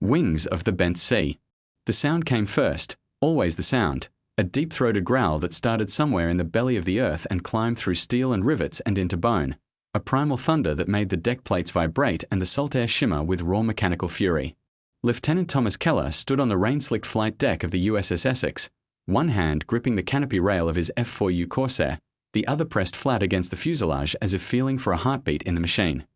Wings of the bent sea. The sound came first, always the sound, a deep-throated growl that started somewhere in the belly of the earth and climbed through steel and rivets and into bone, a primal thunder that made the deck plates vibrate and the salt air shimmer with raw mechanical fury. Lieutenant Thomas Keller stood on the rain-slicked flight deck of the USS Essex, one hand gripping the canopy rail of his F4U Corsair, the other pressed flat against the fuselage as if feeling for a heartbeat in the machine.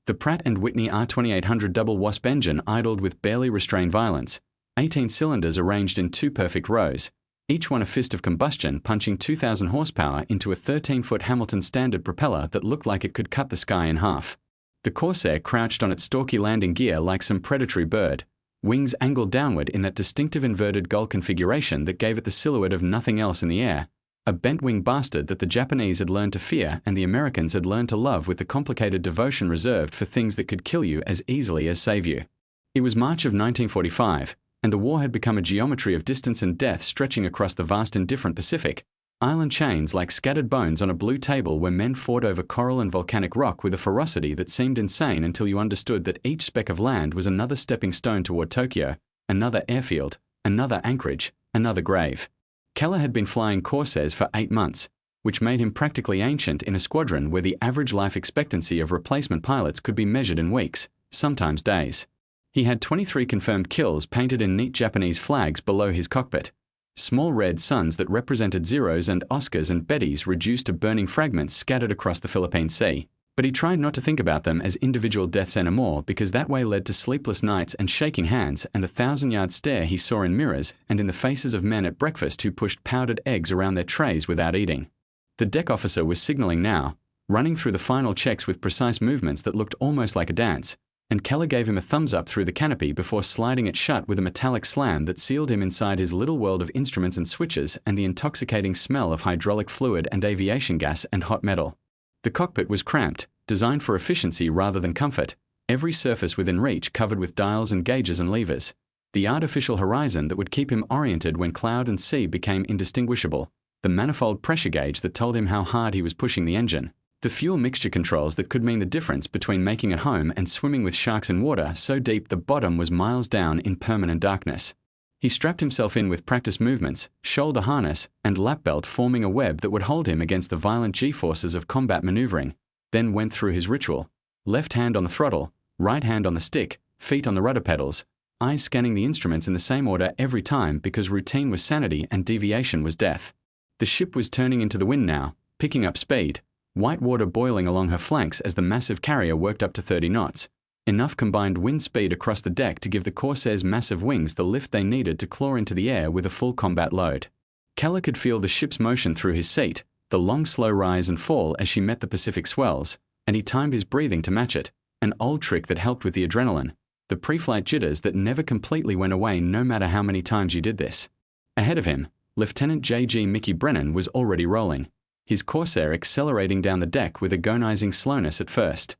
The Pratt & Whitney R2800 double Wasp engine idled with barely restrained violence, 18 cylinders arranged in two perfect rows, each one a fist of combustion punching 2,000 horsepower into a 13-foot Hamilton Standard propeller that looked like it could cut the sky in half. The Corsair crouched on its stalky landing gear like some predatory bird, wings angled downward in that distinctive inverted gull configuration that gave it the silhouette of nothing else in the air, a bent-wing bastard that the Japanese had learned to fear and the Americans had learned to love with the complicated devotion reserved for things that could kill you as easily as save you. It was March of 1945, and the war had become a geometry of distance and death stretching across the vast indifferent Pacific, island chains like scattered bones on a blue table where men fought over coral and volcanic rock with a ferocity that seemed insane until you understood that each speck of land was another stepping stone toward Tokyo, another airfield, another anchorage, another grave. Keller had been flying Corsairs for 8 months, which made him practically ancient in a squadron where the average life expectancy of replacement pilots could be measured in weeks, sometimes days. He had 23 confirmed kills painted in neat Japanese flags below his cockpit, small red suns that represented zeros and Oscars and Bettys reduced to burning fragments scattered across the Philippine Sea. But he tried not to think about them as individual deaths anymore because that way led to sleepless nights and shaking hands and the 1,000-yard stare he saw in mirrors and in the faces of men at breakfast who pushed powdered eggs around their trays without eating. The deck officer was signaling now, running through the final checks with precise movements that looked almost like a dance, and Keller gave him a thumbs up through the canopy before sliding it shut with a metallic slam that sealed him inside his little world of instruments and switches and the intoxicating smell of hydraulic fluid and aviation gas and hot metal. The cockpit was cramped, designed for efficiency rather than comfort, every surface within reach covered with dials and gauges and levers, the artificial horizon that would keep him oriented when cloud and sea became indistinguishable, the manifold pressure gauge that told him how hard he was pushing the engine, the fuel mixture controls that could mean the difference between making it home and swimming with sharks in water so deep the bottom was miles down in permanent darkness. He strapped himself in with practice movements, shoulder harness, and lap belt forming a web that would hold him against the violent G-forces of combat maneuvering, then went through his ritual, left hand on the throttle, right hand on the stick, feet on the rudder pedals, eyes scanning the instruments in the same order every time because routine was sanity and deviation was death. The ship was turning into the wind now, picking up speed, white water boiling along her flanks as the massive carrier worked up to 30 knots, enough combined wind speed across the deck to give the Corsair's massive wings the lift they needed to claw into the air with a full combat load. Keller could feel the ship's motion through his seat, the long slow rise and fall as she met the Pacific swells, and he timed his breathing to match it, an old trick that helped with the adrenaline, the pre-flight jitters that never completely went away no matter how many times you did this. Ahead of him, Lieutenant J.G. Mickey Brennan was already rolling, his Corsair accelerating down the deck with agonizing slowness at first.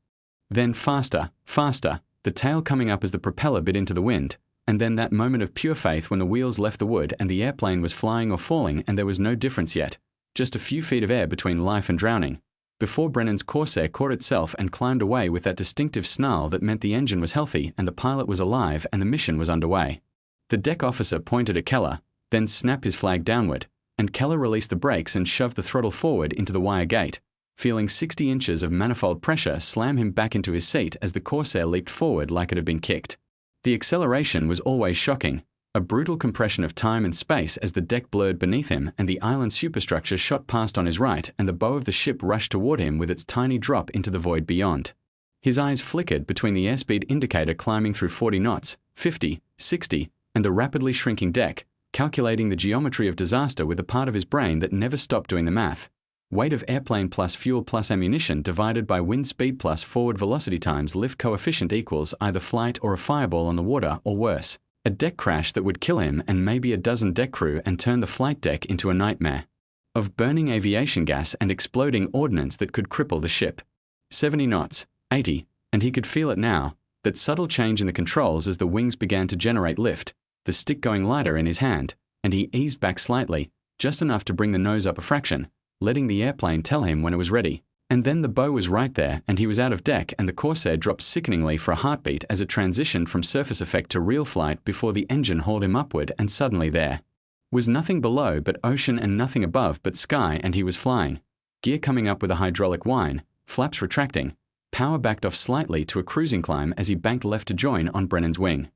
Then faster, faster, the tail coming up as the propeller bit into the wind, and then that moment of pure faith when the wheels left the wood and the airplane was flying or falling and there was no difference yet, just a few feet of air between life and drowning, before Brennan's Corsair caught itself and climbed away with that distinctive snarl that meant the engine was healthy and the pilot was alive and the mission was underway. The deck officer pointed at Keller, then snapped his flag downward, and Keller released the brakes and shoved the throttle forward into the wire gate, feeling 60 inches of manifold pressure slam him back into his seat as the Corsair leaped forward like it had been kicked. The acceleration was always shocking, a brutal compression of time and space as the deck blurred beneath him and the island superstructure shot past on his right and the bow of the ship rushed toward him with its tiny drop into the void beyond. His eyes flickered between the airspeed indicator climbing through 40 knots, 50, 60, and the rapidly shrinking deck, calculating the geometry of disaster with a part of his brain that never stopped doing the math. Weight of airplane plus fuel plus ammunition divided by wind speed plus forward velocity times lift coefficient equals either flight or a fireball on the water or worse. A deck crash that would kill him and maybe a dozen deck crew and turn the flight deck into a nightmare. Of burning aviation gas and exploding ordnance that could cripple the ship. 70 knots, 80, and he could feel it now, that subtle change in the controls as the wings began to generate lift, the stick going lighter in his hand, and he eased back slightly, just enough to bring the nose up a fraction, letting the airplane tell him when it was ready, And then the bow was right there, and he was out of deck, and the Corsair dropped sickeningly for a heartbeat as it transitioned from surface effect to real flight before the engine hauled him upward, and suddenly there was nothing below but ocean and nothing above but sky, and he was flying. Gear coming up with a hydraulic whine, flaps retracting, power backed off slightly to a cruising climb as he banked left to join on Brennan's wing.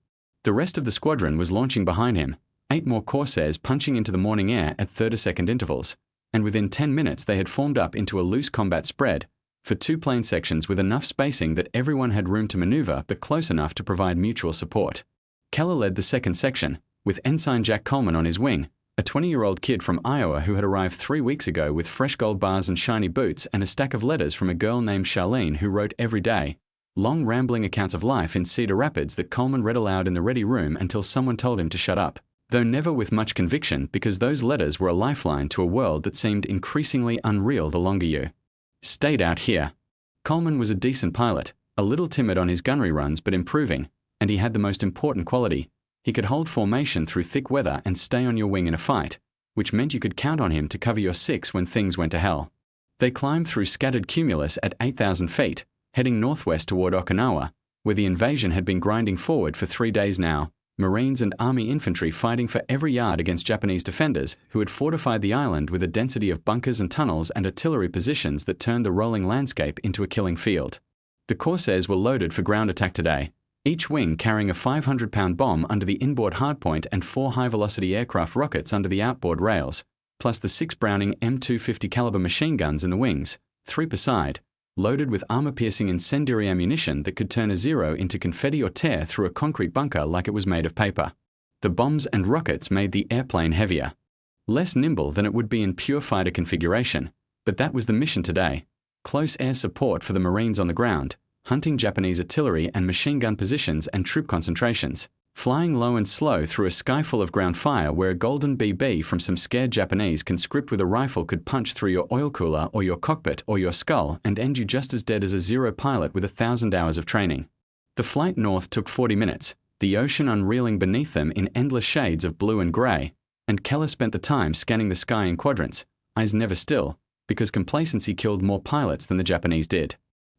The rest of the squadron was launching behind him, 8 more Corsairs punching into the morning air at 30-second intervals, and within 10 minutes they had formed up into a loose combat spread, for 2 plane sections with enough spacing that everyone had room to maneuver but close enough to provide mutual support. Keller led the second section, with Ensign Jack Coleman on his wing, a 20-year-old kid from Iowa who had arrived 3 weeks ago with fresh gold bars and shiny boots and a stack of letters from a girl named Charlene who wrote every day, long rambling accounts of life in Cedar Rapids that Coleman read aloud in the ready room until someone told him to shut up, though never with much conviction because those letters were a lifeline to a world that seemed increasingly unreal the longer you stayed out here. Coleman was a decent pilot, a little timid on his gunnery runs but improving, and he had the most important quality. He could hold formation through thick weather and stay on your wing in a fight, which meant you could count on him to cover your 6 when things went to hell. They climbed through scattered cumulus at 8,000 feet, heading northwest toward Okinawa, where the invasion had been grinding forward for 3 days now, Marines and Army infantry fighting for every yard against Japanese defenders who had fortified the island with a density of bunkers and tunnels and artillery positions that turned the rolling landscape into a killing field. The Corsairs were loaded for ground attack today, each wing carrying a 500-pound bomb under the inboard hardpoint and 4 high-velocity aircraft rockets under the outboard rails, plus the 6 Browning M250 caliber machine guns in the wings, 3 per side, loaded with armor-piercing incendiary ammunition that could turn a Zero into confetti or tear through a concrete bunker like it was made of paper. The bombs and rockets made the airplane heavier, less nimble than it would be in pure fighter configuration, but that was the mission today: close air support for the Marines on the ground, hunting Japanese artillery and machine gun positions and troop concentrations, flying low and slow through a sky full of ground fire where a golden BB from some scared Japanese conscript with a rifle could punch through your oil cooler or your cockpit or your skull and end you just as dead as a Zero pilot with 1,000 hours of training. The flight north took 40 minutes, the ocean unreeling beneath them in endless shades of blue and grey, and Keller spent the time scanning the sky in quadrants, eyes never still, because complacency killed more pilots than the Japanese did.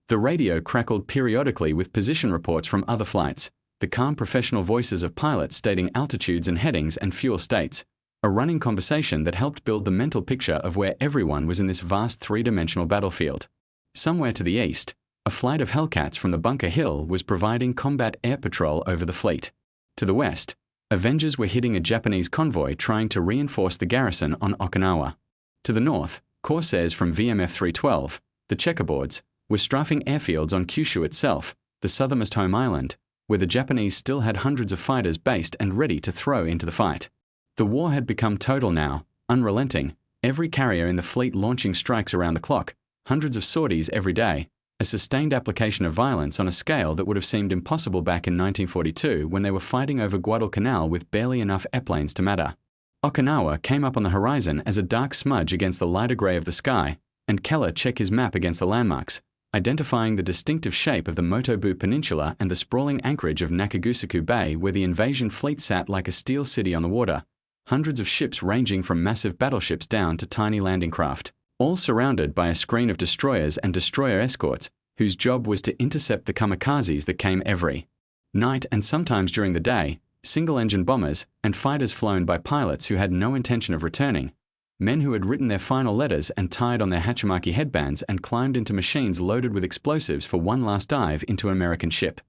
The radio crackled periodically with position reports from other flights, the calm professional voices of pilots stating altitudes and headings and fuel states, a running conversation that helped build the mental picture of where everyone was in this vast 3-dimensional battlefield. Somewhere to the east, a flight of Hellcats from the Bunker Hill was providing combat air patrol over the fleet. To the west, Avengers were hitting a Japanese convoy trying to reinforce the garrison on Okinawa. To the north, Corsairs from VMF 312, the checkerboards, were strafing airfields on Kyushu itself, the southernmost home island, where the Japanese still had hundreds of fighters based and ready to throw into the fight. The war had become total now, unrelenting, every carrier in the fleet launching strikes around the clock, hundreds of sorties every day, a sustained application of violence on a scale that would have seemed impossible back in 1942 when they were fighting over Guadalcanal with barely enough airplanes to matter. Okinawa came up on the horizon as a dark smudge against the lighter grey of the sky, and Keller checked his map against the landmarks, identifying the distinctive shape of the Motobu Peninsula and the sprawling anchorage of Nakagusaku Bay where the invasion fleet sat like a steel city on the water, hundreds of ships ranging from massive battleships down to tiny landing craft, all surrounded by a screen of destroyers and destroyer escorts whose job was to intercept the kamikazes that came every night and sometimes during the day, single-engine bombers and fighters flown by pilots who had no intention of returning, men who had written their final letters and tied on their Hachimaki headbands and climbed into machines loaded with explosives for one last dive into an American ship.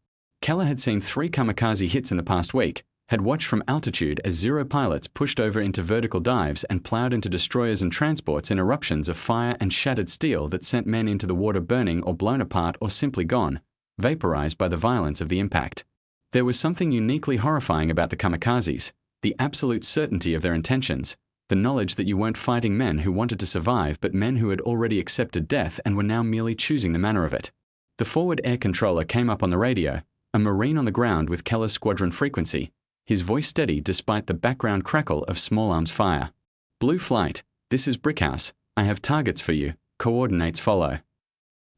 Keller had seen 3 kamikaze hits in the past week, had watched from altitude as Zero pilots pushed over into vertical dives and plowed into destroyers and transports in eruptions of fire and shattered steel that sent men into the water burning or blown apart or simply gone, vaporized by the violence of the impact. There was something uniquely horrifying about the kamikazes, the absolute certainty of their intentions, the knowledge that you weren't fighting men who wanted to survive but men who had already accepted death and were now merely choosing the manner of it. The forward air controller came up on the radio, a Marine on the ground with Keller's squadron frequency, his voice steady despite the background crackle of small arms fire. "Blue Flight, this is Brickhouse. I have targets for you. Coordinates follow."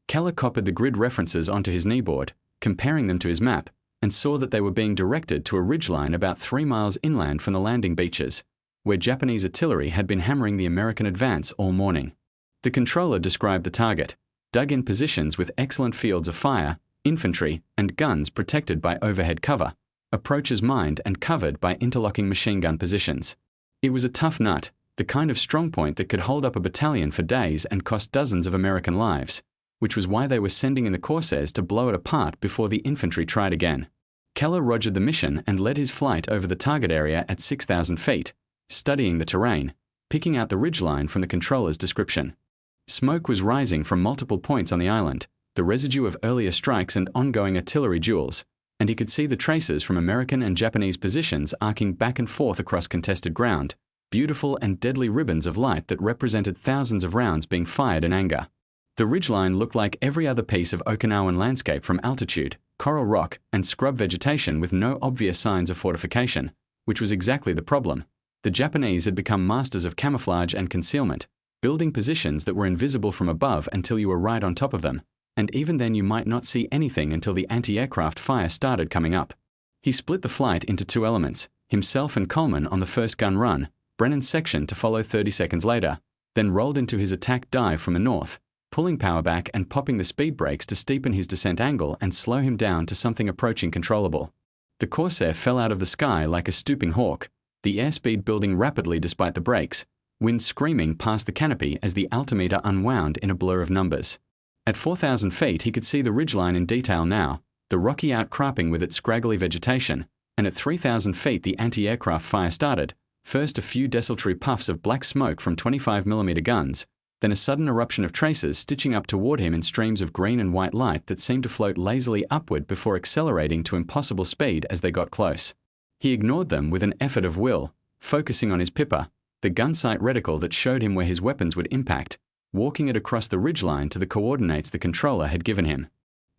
Keller copied the grid references onto his kneeboard, comparing them to his map, and saw that they were being directed to a ridgeline about 3 miles inland from the landing beaches, where Japanese artillery had been hammering the American advance all morning. The controller described the target, dug in positions with excellent fields of fire, infantry, and guns protected by overhead cover, approaches mined and covered by interlocking machine gun positions. It was a tough nut, the kind of strongpoint that could hold up a battalion for days and cost dozens of American lives, which was why they were sending in the Corsairs to blow it apart before the infantry tried again. Keller rogered the mission and led his flight over the target area at 6,000 feet, studying the terrain, picking out the ridgeline from the controller's description. Smoke was rising from multiple points on the island, the residue of earlier strikes and ongoing artillery duels, and he could see the traces from American and Japanese positions arcing back and forth across contested ground, beautiful and deadly ribbons of light that represented thousands of rounds being fired in anger. The ridgeline looked like every other piece of Okinawan landscape from altitude, coral rock, and scrub vegetation with no obvious signs of fortification, which was exactly the problem. The Japanese had become masters of camouflage and concealment, building positions that were invisible from above until you were right on top of them, and even then you might not see anything until the anti-aircraft fire started coming up. He split the flight into two elements, himself and Coleman on the first gun run, Brennan's section to follow 30 seconds later, then rolled into his attack dive from the north, pulling power back and popping the speed brakes to steepen his descent angle and slow him down to something approaching controllable. The Corsair fell out of the sky like a stooping hawk, the airspeed building rapidly despite the brakes, wind screaming past the canopy as the altimeter unwound in a blur of numbers. At 4,000 feet he could see the ridgeline in detail now, the rocky outcropping with its scraggly vegetation, and at 3,000 feet the anti-aircraft fire started, first a few desultory puffs of black smoke from 25mm guns, then a sudden eruption of tracers stitching up toward him in streams of green and white light that seemed to float lazily upward before accelerating to impossible speed as they got close. He ignored them with an effort of will, focusing on his pipper, the gun sight reticle that showed him where his weapons would impact, walking it across the ridgeline to the coordinates the controller had given him.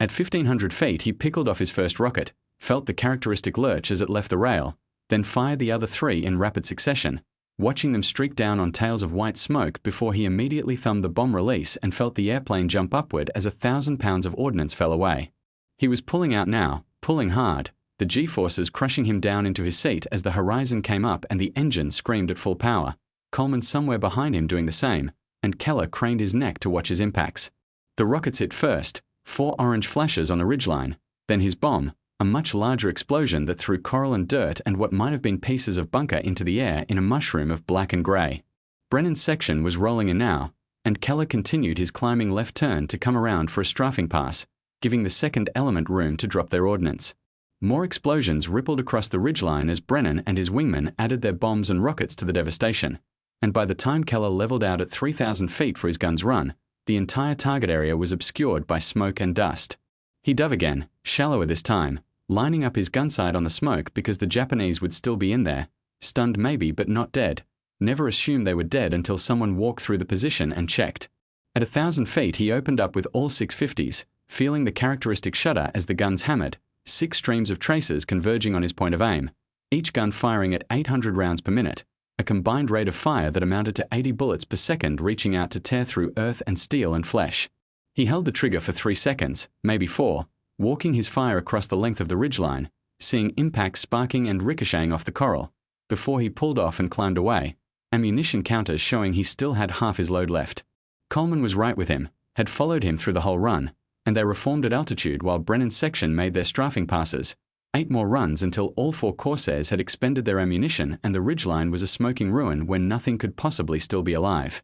At 1,500 feet he pickled off his first rocket, felt the characteristic lurch as it left the rail, then fired the other three in rapid succession, watching them streak down on tails of white smoke before he immediately thumbed the bomb release and felt the airplane jump upward as 1,000 pounds of ordnance fell away. He was pulling out now, pulling hard, the G-forces crushing him down into his seat as the horizon came up and the engine screamed at full power, Coleman somewhere behind him doing the same, and Keller craned his neck to watch his impacts. The rockets hit first, 4 orange flashes on the ridgeline, then his bomb, a much larger explosion that threw coral and dirt and what might have been pieces of bunker into the air in a mushroom of black and grey. Brennan's section was rolling in now, and Keller continued his climbing left turn to come around for a strafing pass, giving the second element room to drop their ordnance. More explosions rippled across the ridgeline as Brennan and his wingmen added their bombs and rockets to the devastation, and by the time Keller leveled out at 3,000 feet for his gun's run, the entire target area was obscured by smoke and dust. He dove again, shallower this time, lining up his gun sight on the smoke because the Japanese would still be in there, stunned maybe but not dead. Never assume they were dead until someone walked through the position and checked. At 1,000 feet he opened up with all 650s, feeling the characteristic shudder as the guns hammered, 6 streams of tracers converging on his point of aim, each gun firing at 800 rounds per minute, a combined rate of fire that amounted to 80 bullets per second reaching out to tear through earth and steel and flesh. He held the trigger for 3 seconds, maybe 4, walking his fire across the length of the ridgeline, seeing impacts sparking and ricocheting off the coral, before he pulled off and climbed away, ammunition counters showing he still had half his load left. Coleman was right with him, had followed him through the whole run, and they reformed at altitude while Brennan's section made their strafing passes. 8 more runs until all 4 Corsairs had expended their ammunition and the ridgeline was a smoking ruin where nothing could possibly still be alive.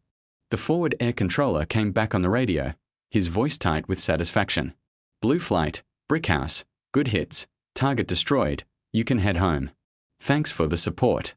The forward air controller came back on the radio, his voice tight with satisfaction. Blue flight, brick house, good hits, target destroyed, you can head home. Thanks for the support.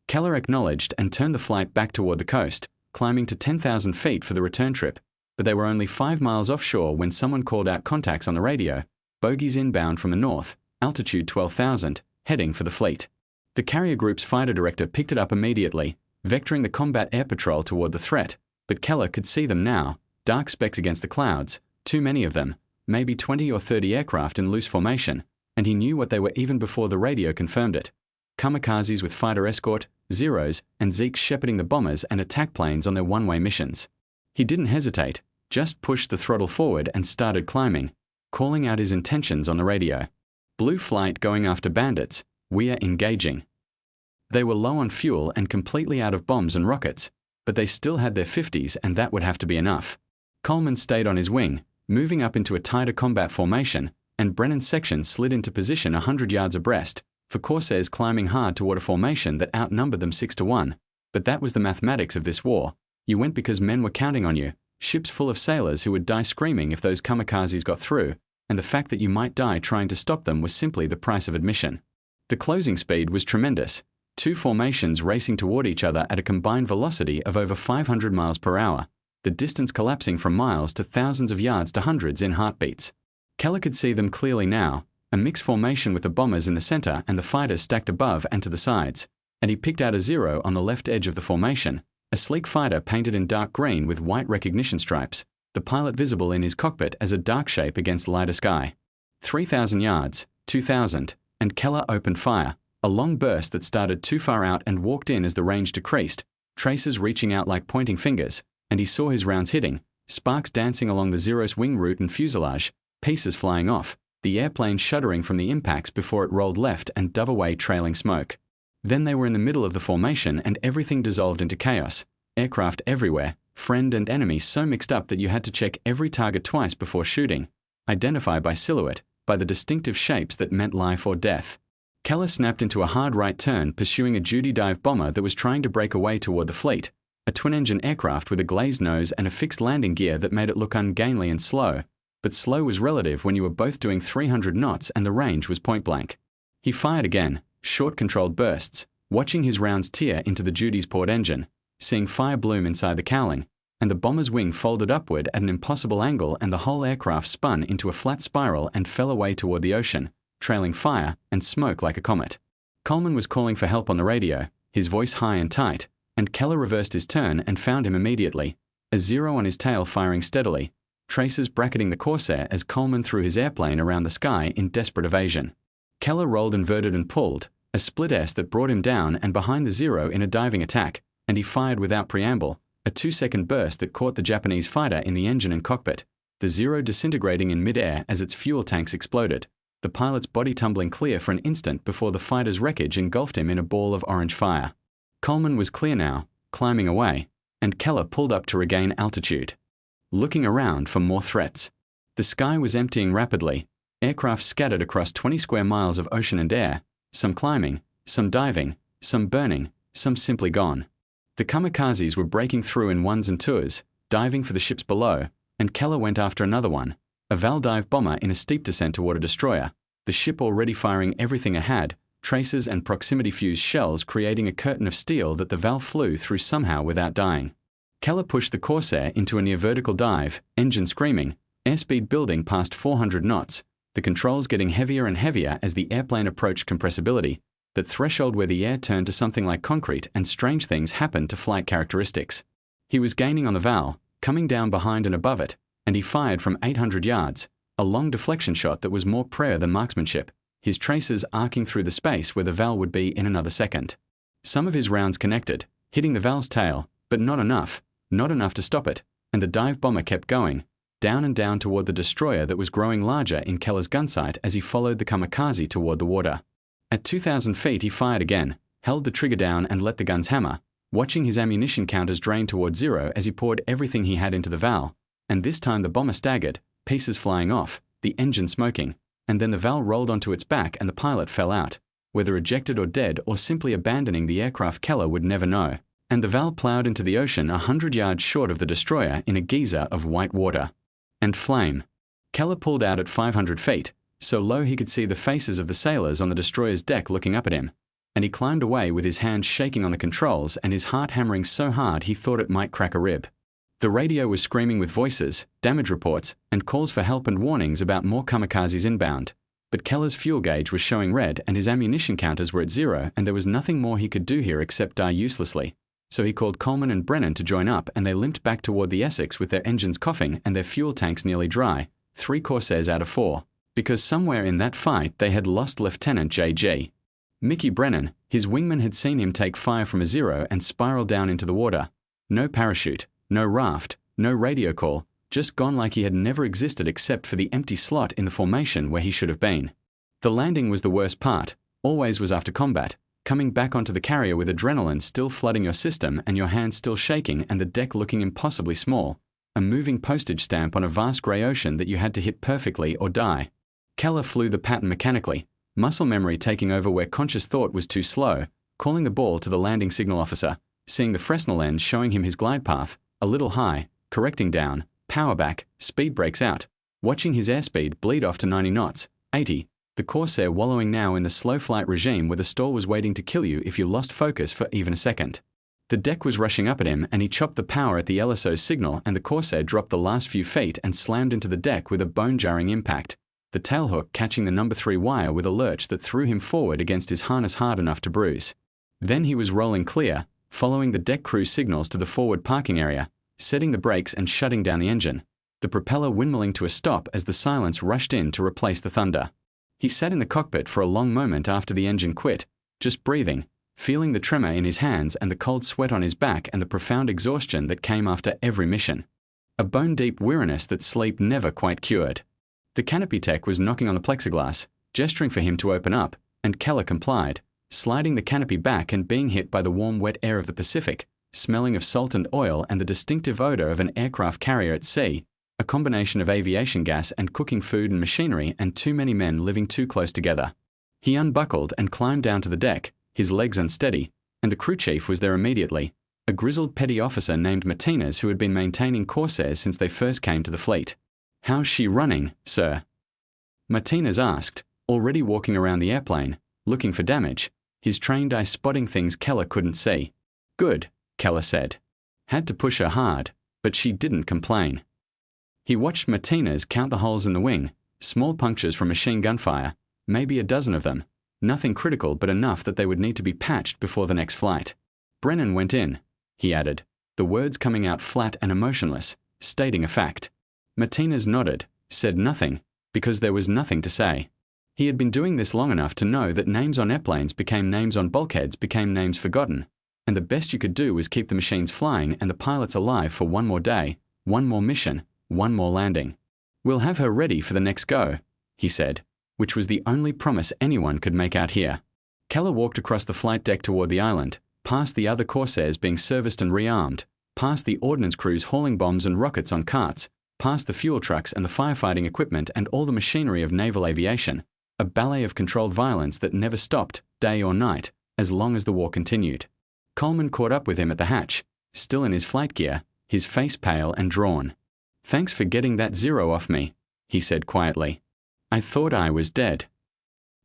Keller acknowledged and turned the flight back toward the coast, climbing to 10,000 feet for the return trip, but they were only 5 miles offshore when someone called out contacts on the radio, bogies inbound from the north, altitude 12,000, heading for the fleet. The carrier group's fighter director picked it up immediately, vectoring the combat air patrol toward the threat, but Keller could see them now, dark specks against the clouds, too many of them, maybe 20 or 30 aircraft in loose formation, and he knew what they were even before the radio confirmed it. Kamikazes with fighter escort, Zeros, and Zeeks shepherding the bombers and attack planes on their one-way missions. He didn't hesitate, just pushed the throttle forward and started climbing, calling out his intentions on the radio. Blue flight going after bandits, we're engaging. They were low on fuel and completely out of bombs and rockets, but they still had their 50s and that would have to be enough. Coleman stayed on his wing, moving up into a tighter combat formation, and Brennan's section slid into position 100 yards abreast, for Corsairs climbing hard toward a formation that outnumbered them 6-1. But that was the mathematics of this war. You went because men were counting on you, ships full of sailors who would die screaming if those kamikazes got through, and the fact that you might die trying to stop them was simply the price of admission. The closing speed was tremendous, 2 formations racing toward each other at a combined velocity of over 500 miles per hour, the distance collapsing from miles to thousands of yards to hundreds in heartbeats. Keller could see them clearly now, a mixed formation with the bombers in the center and the fighters stacked above and to the sides, and he picked out a 0 on the left edge of the formation, a sleek fighter painted in dark green with white recognition stripes, the pilot visible in his cockpit as a dark shape against lighter sky. 3,000 yards, 2,000, and Keller opened fire, a long burst that started too far out and walked in as the range decreased, traces reaching out like pointing fingers, and he saw his rounds hitting, sparks dancing along the Zero's wing root and fuselage, pieces flying off, the airplane shuddering from the impacts before it rolled left and dove away trailing smoke. Then they were in the middle of the formation and everything dissolved into chaos, aircraft everywhere, friend and enemy so mixed up that you had to check every target twice before shooting, identify by silhouette, by the distinctive shapes that meant life or death. Keller snapped into a hard right turn pursuing a duty dive bomber that was trying to break away toward the fleet, a twin-engine aircraft with a glazed nose and a fixed landing gear that made it look ungainly and slow, but slow was relative when you were both doing 300 knots and the range was point blank. He fired again, short controlled bursts, watching his rounds tear into the duty's port engine, seeing fire bloom inside the cowling, and the bomber's wing folded upward at an impossible angle and the whole aircraft spun into a flat spiral and fell away toward the ocean, trailing fire and smoke like a comet. Coleman was calling for help on the radio, his voice high and tight, and Keller reversed his turn and found him immediately, a 0 on his tail firing steadily, traces bracketing the Corsair as Coleman threw his airplane around the sky in desperate evasion. Keller rolled inverted and pulled, a split S that brought him down and behind the 0 in a diving attack, and he fired without preamble, a 2-second burst that caught the Japanese fighter in the engine and cockpit, the 0 disintegrating in mid-air as its fuel tanks exploded, the pilot's body tumbling clear for an instant before the fighter's wreckage engulfed him in a ball of orange fire. Coleman was clear now, climbing away, and Keller pulled up to regain altitude, looking around for more threats. The sky was emptying rapidly, aircraft scattered across 20 square miles of ocean and air, some climbing, some diving, some burning, some simply gone. The kamikazes were breaking through in 1s and 2s, diving for the ships below, and Keller went after another one, a Val dive bomber in a steep descent toward a destroyer, the ship already firing everything it had, traces and proximity-fused shells creating a curtain of steel that the Val flew through somehow without dying. Keller pushed the Corsair into a near-vertical dive, engine screaming, airspeed building past 400 knots, the controls getting heavier and heavier as the airplane approached compressibility, that threshold where the air turned to something like concrete and strange things happened to flight characteristics. He was gaining on the Val, coming down behind and above it, and he fired from 800 yards, a long deflection shot that was more prayer than marksmanship, his traces arcing through the space where the Val would be in another second. Some of his rounds connected, hitting the Val's tail, but not enough to stop it, and the dive bomber kept going, down and down toward the destroyer that was growing larger in Keller's gunsight as he followed the kamikaze toward the water. At 2,000 feet he fired again, held the trigger down and let the guns hammer, watching his ammunition counters drain toward 0 as he poured everything he had into the Val, and this time the bomber staggered, pieces flying off, the engine smoking, and then the Val rolled onto its back and the pilot fell out, whether ejected or dead or simply abandoning the aircraft Keller would never know, and the Val plowed into the ocean 100 yards short of the destroyer in a geyser of white water and flame. Keller pulled out at 500 feet, so low he could see the faces of the sailors on the destroyer's deck looking up at him, and he climbed away with his hands shaking on the controls and his heart hammering so hard he thought it might crack a rib. The radio was screaming with voices, damage reports, and calls for help and warnings about more kamikazes inbound, but Keller's fuel gauge was showing red and his ammunition counters were at 0 and there was nothing more he could do here except die uselessly. So he called Coleman and Brennan to join up and they limped back toward the Essex with their engines coughing and their fuel tanks nearly dry, 3 Corsairs out of 4, because somewhere in that fight they had lost Lieutenant J.G. Mickey Brennan, his wingman had seen him take fire from a 0 and spiral down into the water. No parachute, no raft, no radio call, just gone like he had never existed except for the empty slot in the formation where he should have been. The landing was the worst part, always was after combat, coming back onto the carrier with adrenaline still flooding your system and your hands still shaking and the deck looking impossibly small, a moving postage stamp on a vast grey ocean that you had to hit perfectly or die. Keller flew the pattern mechanically, muscle memory taking over where conscious thought was too slow, calling the ball to the landing signal officer, seeing the Fresnel lens showing him his glide path, a little high, correcting down, power back, speed brakes out, watching his airspeed bleed off to 90 knots, 80, the Corsair wallowing now in the slow flight regime where the stall was waiting to kill you if you lost focus for even a second. The deck was rushing up at him and he chopped the power at the LSO's signal and the Corsair dropped the last few feet and slammed into the deck with a bone-jarring impact, the tailhook catching the number 3 wire with a lurch that threw him forward against his harness hard enough to bruise. Then he was rolling clear, following the deck crew signals to the forward parking area, setting the brakes and shutting down the engine, the propeller windmilling to a stop as the silence rushed in to replace the thunder. He sat in the cockpit for a long moment after the engine quit, just breathing, feeling the tremor in his hands and the cold sweat on his back and the profound exhaustion that came after every mission. A bone-deep weariness that sleep never quite cured. The canopy tech was knocking on the plexiglass, gesturing for him to open up, and Keller complied, sliding the canopy back and being hit by the warm wet air of the Pacific, smelling of salt and oil and the distinctive odor of an aircraft carrier at sea, a combination of aviation gas and cooking food and machinery and too many men living too close together. He unbuckled and climbed down to the deck, his legs unsteady, and the crew chief was there immediately, a grizzled petty officer named Martinez who had been maintaining Corsairs since they first came to the fleet. "How's she running, sir?" Martinez asked, already walking around the airplane, looking for damage, his trained eye spotting things Keller couldn't see. "Good," Keller said. "Had to push her hard, but she didn't complain." He watched Martinez count the holes in the wing, small punctures from machine gun fire, maybe a dozen of them, nothing critical but enough that they would need to be patched before the next flight. "Brennan went in," he added, the words coming out flat and emotionless, stating a fact. Martinez nodded, said nothing, because there was nothing to say. He had been doing this long enough to know that names on airplanes became names on bulkheads became names forgotten, and the best you could do was keep the machines flying and the pilots alive for one more day, one more mission, one more landing. "We'll have her ready for the next go," he said, which was the only promise anyone could make out here. Keller walked across the flight deck toward the island, past the other Corsairs being serviced and rearmed, past the ordnance crews hauling bombs and rockets on carts, past the fuel trucks and the firefighting equipment and all the machinery of naval aviation, a ballet of controlled violence that never stopped, day or night, as long as the war continued. Coleman caught up with him at the hatch, still in his flight gear, his face pale and drawn. "Thanks for getting that zero off me," he said quietly. "I thought I was dead."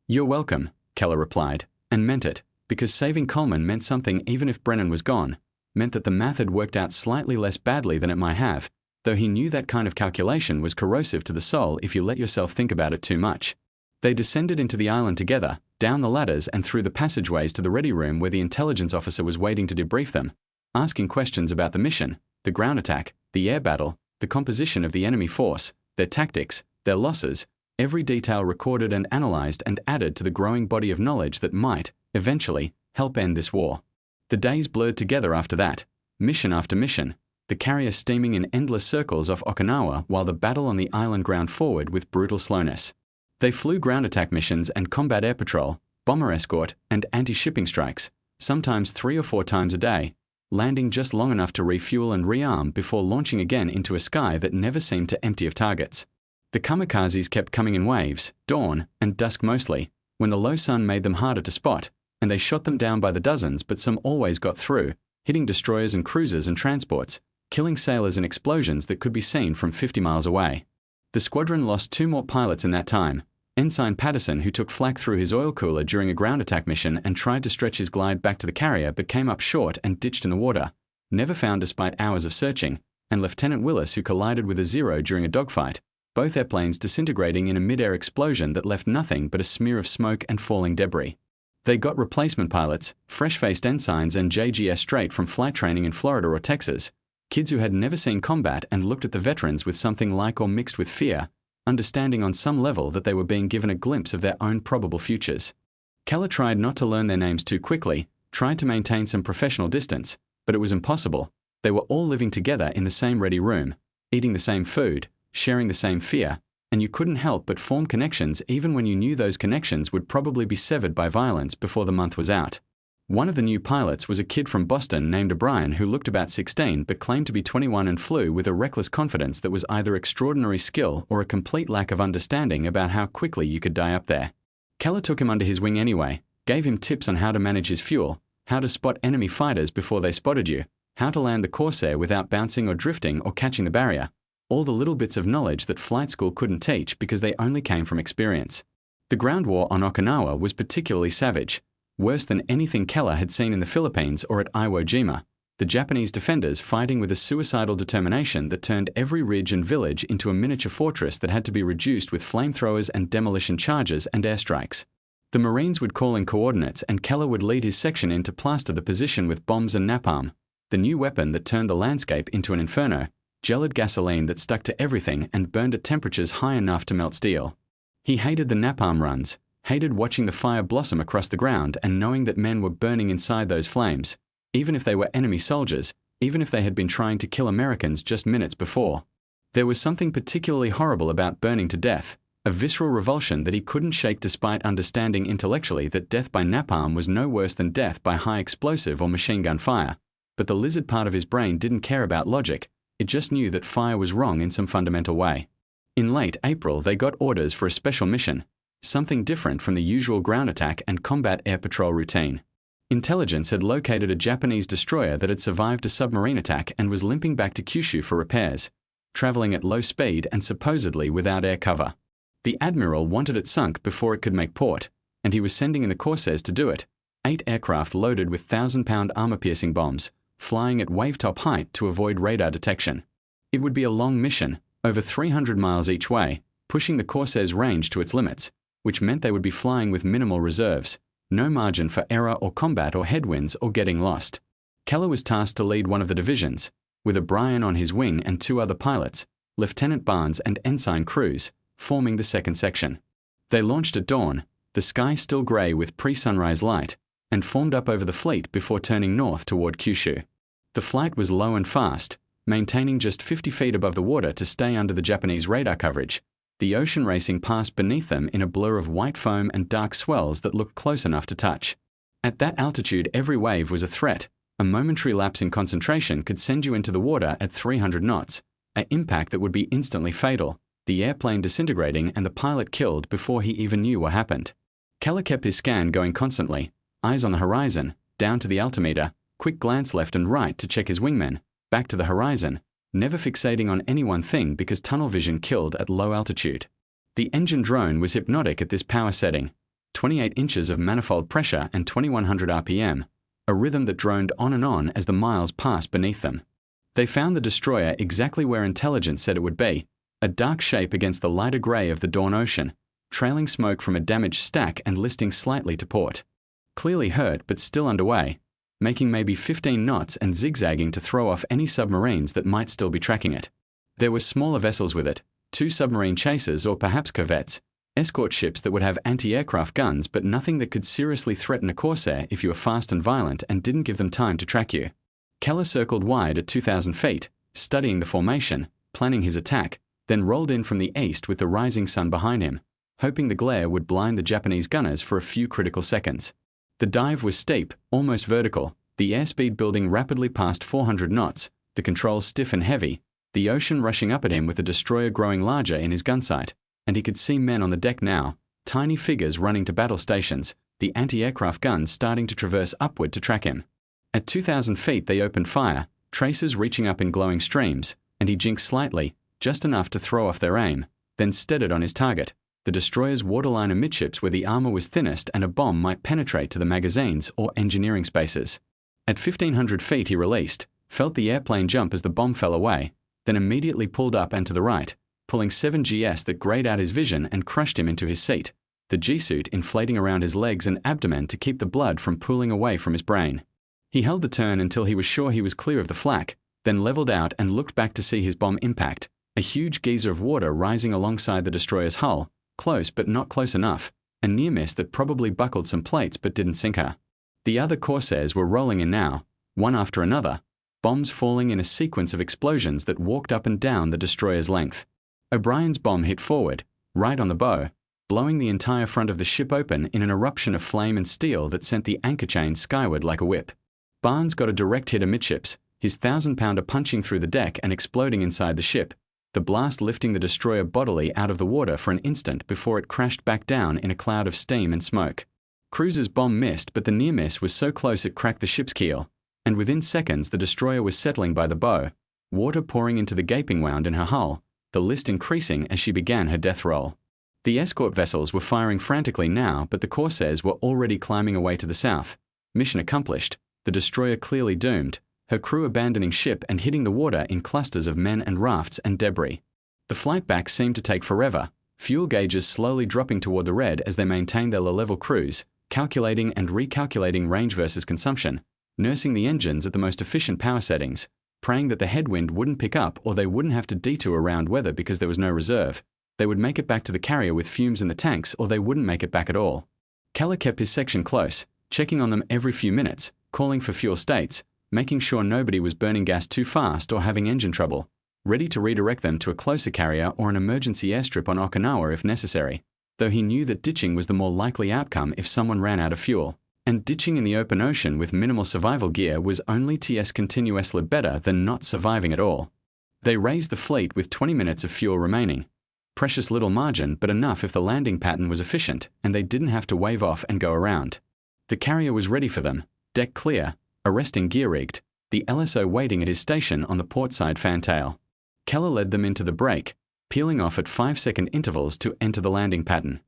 "You're welcome," Keller replied, and meant it, because saving Coleman meant something even if Brennan was gone, meant that the math had worked out slightly less badly than it might have, though he knew that kind of calculation was corrosive to the soul if you let yourself think about it too much. They descended into the island together, down the ladders and through the passageways to the ready room where the intelligence officer was waiting to debrief them, asking questions about the mission, the ground attack, the air battle, the composition of the enemy force, their tactics, their losses, every detail recorded and analyzed and added to the growing body of knowledge that might, eventually, help end this war. The days blurred together after that, mission after mission, the carrier steaming in endless circles off Okinawa while the battle on the island ground forward with brutal slowness. They flew ground attack missions and combat air patrol, bomber escort, and anti-shipping strikes, sometimes 3 or 4 times a day, landing just long enough to refuel and rearm before launching again into a sky that never seemed to empty of targets. The kamikazes kept coming in waves, dawn, and dusk mostly, when the low sun made them harder to spot, and they shot them down by the dozens but some always got through, hitting destroyers and cruisers and transports, killing sailors in explosions that could be seen from 50 miles away. The squadron lost 2 more pilots in that time, Ensign Patterson, who took flak through his oil cooler during a ground attack mission and tried to stretch his glide back to the carrier but came up short and ditched in the water, never found despite hours of searching, and Lieutenant Willis, who collided with a Zero during a dogfight, both airplanes disintegrating in a mid-air explosion that left nothing but a smear of smoke and falling debris. They got replacement pilots, fresh-faced ensigns and JGS straight from flight training in Florida or Texas, kids who had never seen combat and looked at the veterans with something like or mixed with fear, understanding on some level that they were being given a glimpse of their own probable futures. Keller tried not to learn their names too quickly, tried to maintain some professional distance, but it was impossible. They were all living together in the same ready room, eating the same food, sharing the same fear, and you couldn't help but form connections even when you knew those connections would probably be severed by violence before the month was out. One of the new pilots was a kid from Boston named O'Brien who looked about 16 but claimed to be 21 and flew with a reckless confidence that was either extraordinary skill or a complete lack of understanding about how quickly you could die up there. Keller took him under his wing anyway, gave him tips on how to manage his fuel, how to spot enemy fighters before they spotted you, how to land the Corsair without bouncing or drifting or catching the barrier, all the little bits of knowledge that flight school couldn't teach because they only came from experience. The ground war on Okinawa was particularly savage, worse than anything Keller had seen in the Philippines or at Iwo Jima, the Japanese defenders fighting with a suicidal determination that turned every ridge and village into a miniature fortress that had to be reduced with flamethrowers and demolition charges and airstrikes. The Marines would call in coordinates and Keller would lead his section in to plaster the position with bombs and napalm, the new weapon that turned the landscape into an inferno, gelid gasoline that stuck to everything and burned at temperatures high enough to melt steel. He hated the napalm runs, hated watching the fire blossom across the ground and knowing that men were burning inside those flames, even if they were enemy soldiers, even if they had been trying to kill Americans just minutes before. There was something particularly horrible about burning to death, a visceral revulsion that he couldn't shake despite understanding intellectually that death by napalm was no worse than death by high explosive or machine gun fire. But the lizard part of his brain didn't care about logic, it just knew that fire was wrong in some fundamental way. In late April, they got orders for a special mission, something different from the usual ground attack and combat air patrol routine. Intelligence had located a Japanese destroyer that had survived a submarine attack and was limping back to Kyushu for repairs, traveling at low speed and supposedly without air cover. The admiral wanted it sunk before it could make port, and he was sending in the Corsairs to do it, 8 aircraft loaded with 1,000-pound armor-piercing bombs, flying at wave-top height to avoid radar detection. It would be a long mission, over 300 miles each way, pushing the Corsair's range to its limits, which meant they would be flying with minimal reserves, no margin for error or combat or headwinds or getting lost. Keller was tasked to lead one of the divisions, with O'Brien on his wing and 2 other pilots, Lieutenant Barnes and Ensign Cruz, forming the second section. They launched at dawn, the sky still grey with pre-sunrise light, and formed up over the fleet before turning north toward Kyushu. The flight was low and fast, maintaining just 50 feet above the water to stay under the Japanese radar coverage, the ocean racing past beneath them in a blur of white foam and dark swells that looked close enough to touch. At that altitude, every wave was a threat. A momentary lapse in concentration could send you into the water at 300 knots, an impact that would be instantly fatal, the airplane disintegrating and the pilot killed before he even knew what happened. Keller kept his scan going constantly, eyes on the horizon, down to the altimeter, quick glance left and right to check his wingmen, back to the horizon, never fixating on any one thing because tunnel vision killed at low altitude. The engine drone was hypnotic at this power setting, 28 inches of manifold pressure and 2100 RPM, a rhythm that droned on and on as the miles passed beneath them. They found the destroyer exactly where intelligence said it would be, a dark shape against the lighter grey of the dawn ocean, trailing smoke from a damaged stack and listing slightly to port. Clearly hurt but still underway, making maybe 15 knots and zigzagging to throw off any submarines that might still be tracking it. There were smaller vessels with it, 2 submarine chasers or perhaps corvettes, escort ships that would have anti-aircraft guns but nothing that could seriously threaten a Corsair if you were fast and violent and didn't give them time to track you. Keller circled wide at 2,000 feet, studying the formation, planning his attack, then rolled in from the east with the rising sun behind him, hoping the glare would blind the Japanese gunners for a few critical seconds. The dive was steep, almost vertical, the airspeed building rapidly past 400 knots, the controls stiff and heavy, the ocean rushing up at him with the destroyer growing larger in his gun sight, and he could see men on the deck now, tiny figures running to battle stations, the anti-aircraft guns starting to traverse upward to track him. At 2,000 feet they opened fire, traces reaching up in glowing streams, and he jinked slightly, just enough to throw off their aim, then steadied on his target, the destroyer's waterline amidships where the armor was thinnest and a bomb might penetrate to the magazines or engineering spaces. At 1,500 feet he released, felt the airplane jump as the bomb fell away, then immediately pulled up and to the right, pulling 7GS that grayed out his vision and crushed him into his seat, the G-suit inflating around his legs and abdomen to keep the blood from pooling away from his brain. He held the turn until he was sure he was clear of the flak, then leveled out and looked back to see his bomb impact, a huge geyser of water rising alongside the destroyer's hull, close but not close enough, a near miss that probably buckled some plates but didn't sink her. The other Corsairs were rolling in now, one after another, bombs falling in a sequence of explosions that walked up and down the destroyer's length. O'Brien's bomb hit forward, right on the bow, blowing the entire front of the ship open in an eruption of flame and steel that sent the anchor chains skyward like a whip. Barnes got a direct hit amidships, his 1,000-pounder punching through the deck and exploding inside the ship, the blast lifting the destroyer bodily out of the water for an instant before it crashed back down in a cloud of steam and smoke. Cruiser's bomb missed, but the near miss was so close it cracked the ship's keel, and within seconds the destroyer was settling by the bow, water pouring into the gaping wound in her hull, the list increasing as she began her death roll. The escort vessels were firing frantically now, but the Corsairs were already climbing away to the south. Mission accomplished, the destroyer clearly doomed, her crew abandoning ship and hitting the water in clusters of men and rafts and debris. The flight back seemed to take forever, fuel gauges slowly dropping toward the red as they maintained their low-level cruise, calculating and recalculating range versus consumption, nursing the engines at the most efficient power settings, praying that the headwind wouldn't pick up or they wouldn't have to detour around weather because there was no reserve. They would make it back to the carrier with fumes in the tanks, or they wouldn't make it back at all. Keller kept his section close, checking on them every few minutes, calling for fuel states, making sure nobody was burning gas too fast or having engine trouble, ready to redirect them to a closer carrier or an emergency airstrip on Okinawa if necessary, though he knew that ditching was the more likely outcome if someone ran out of fuel. And ditching in the open ocean with minimal survival gear was only continuously better than not surviving at all. They raised the fleet with 20 minutes of fuel remaining. Precious little margin, but enough if the landing pattern was efficient and they didn't have to wave off and go around. The carrier was ready for them, deck clear, arresting gear rigged, the LSO waiting at his station on the port side fantail. Keller led them into the break, peeling off at 5-second intervals to enter the landing pattern.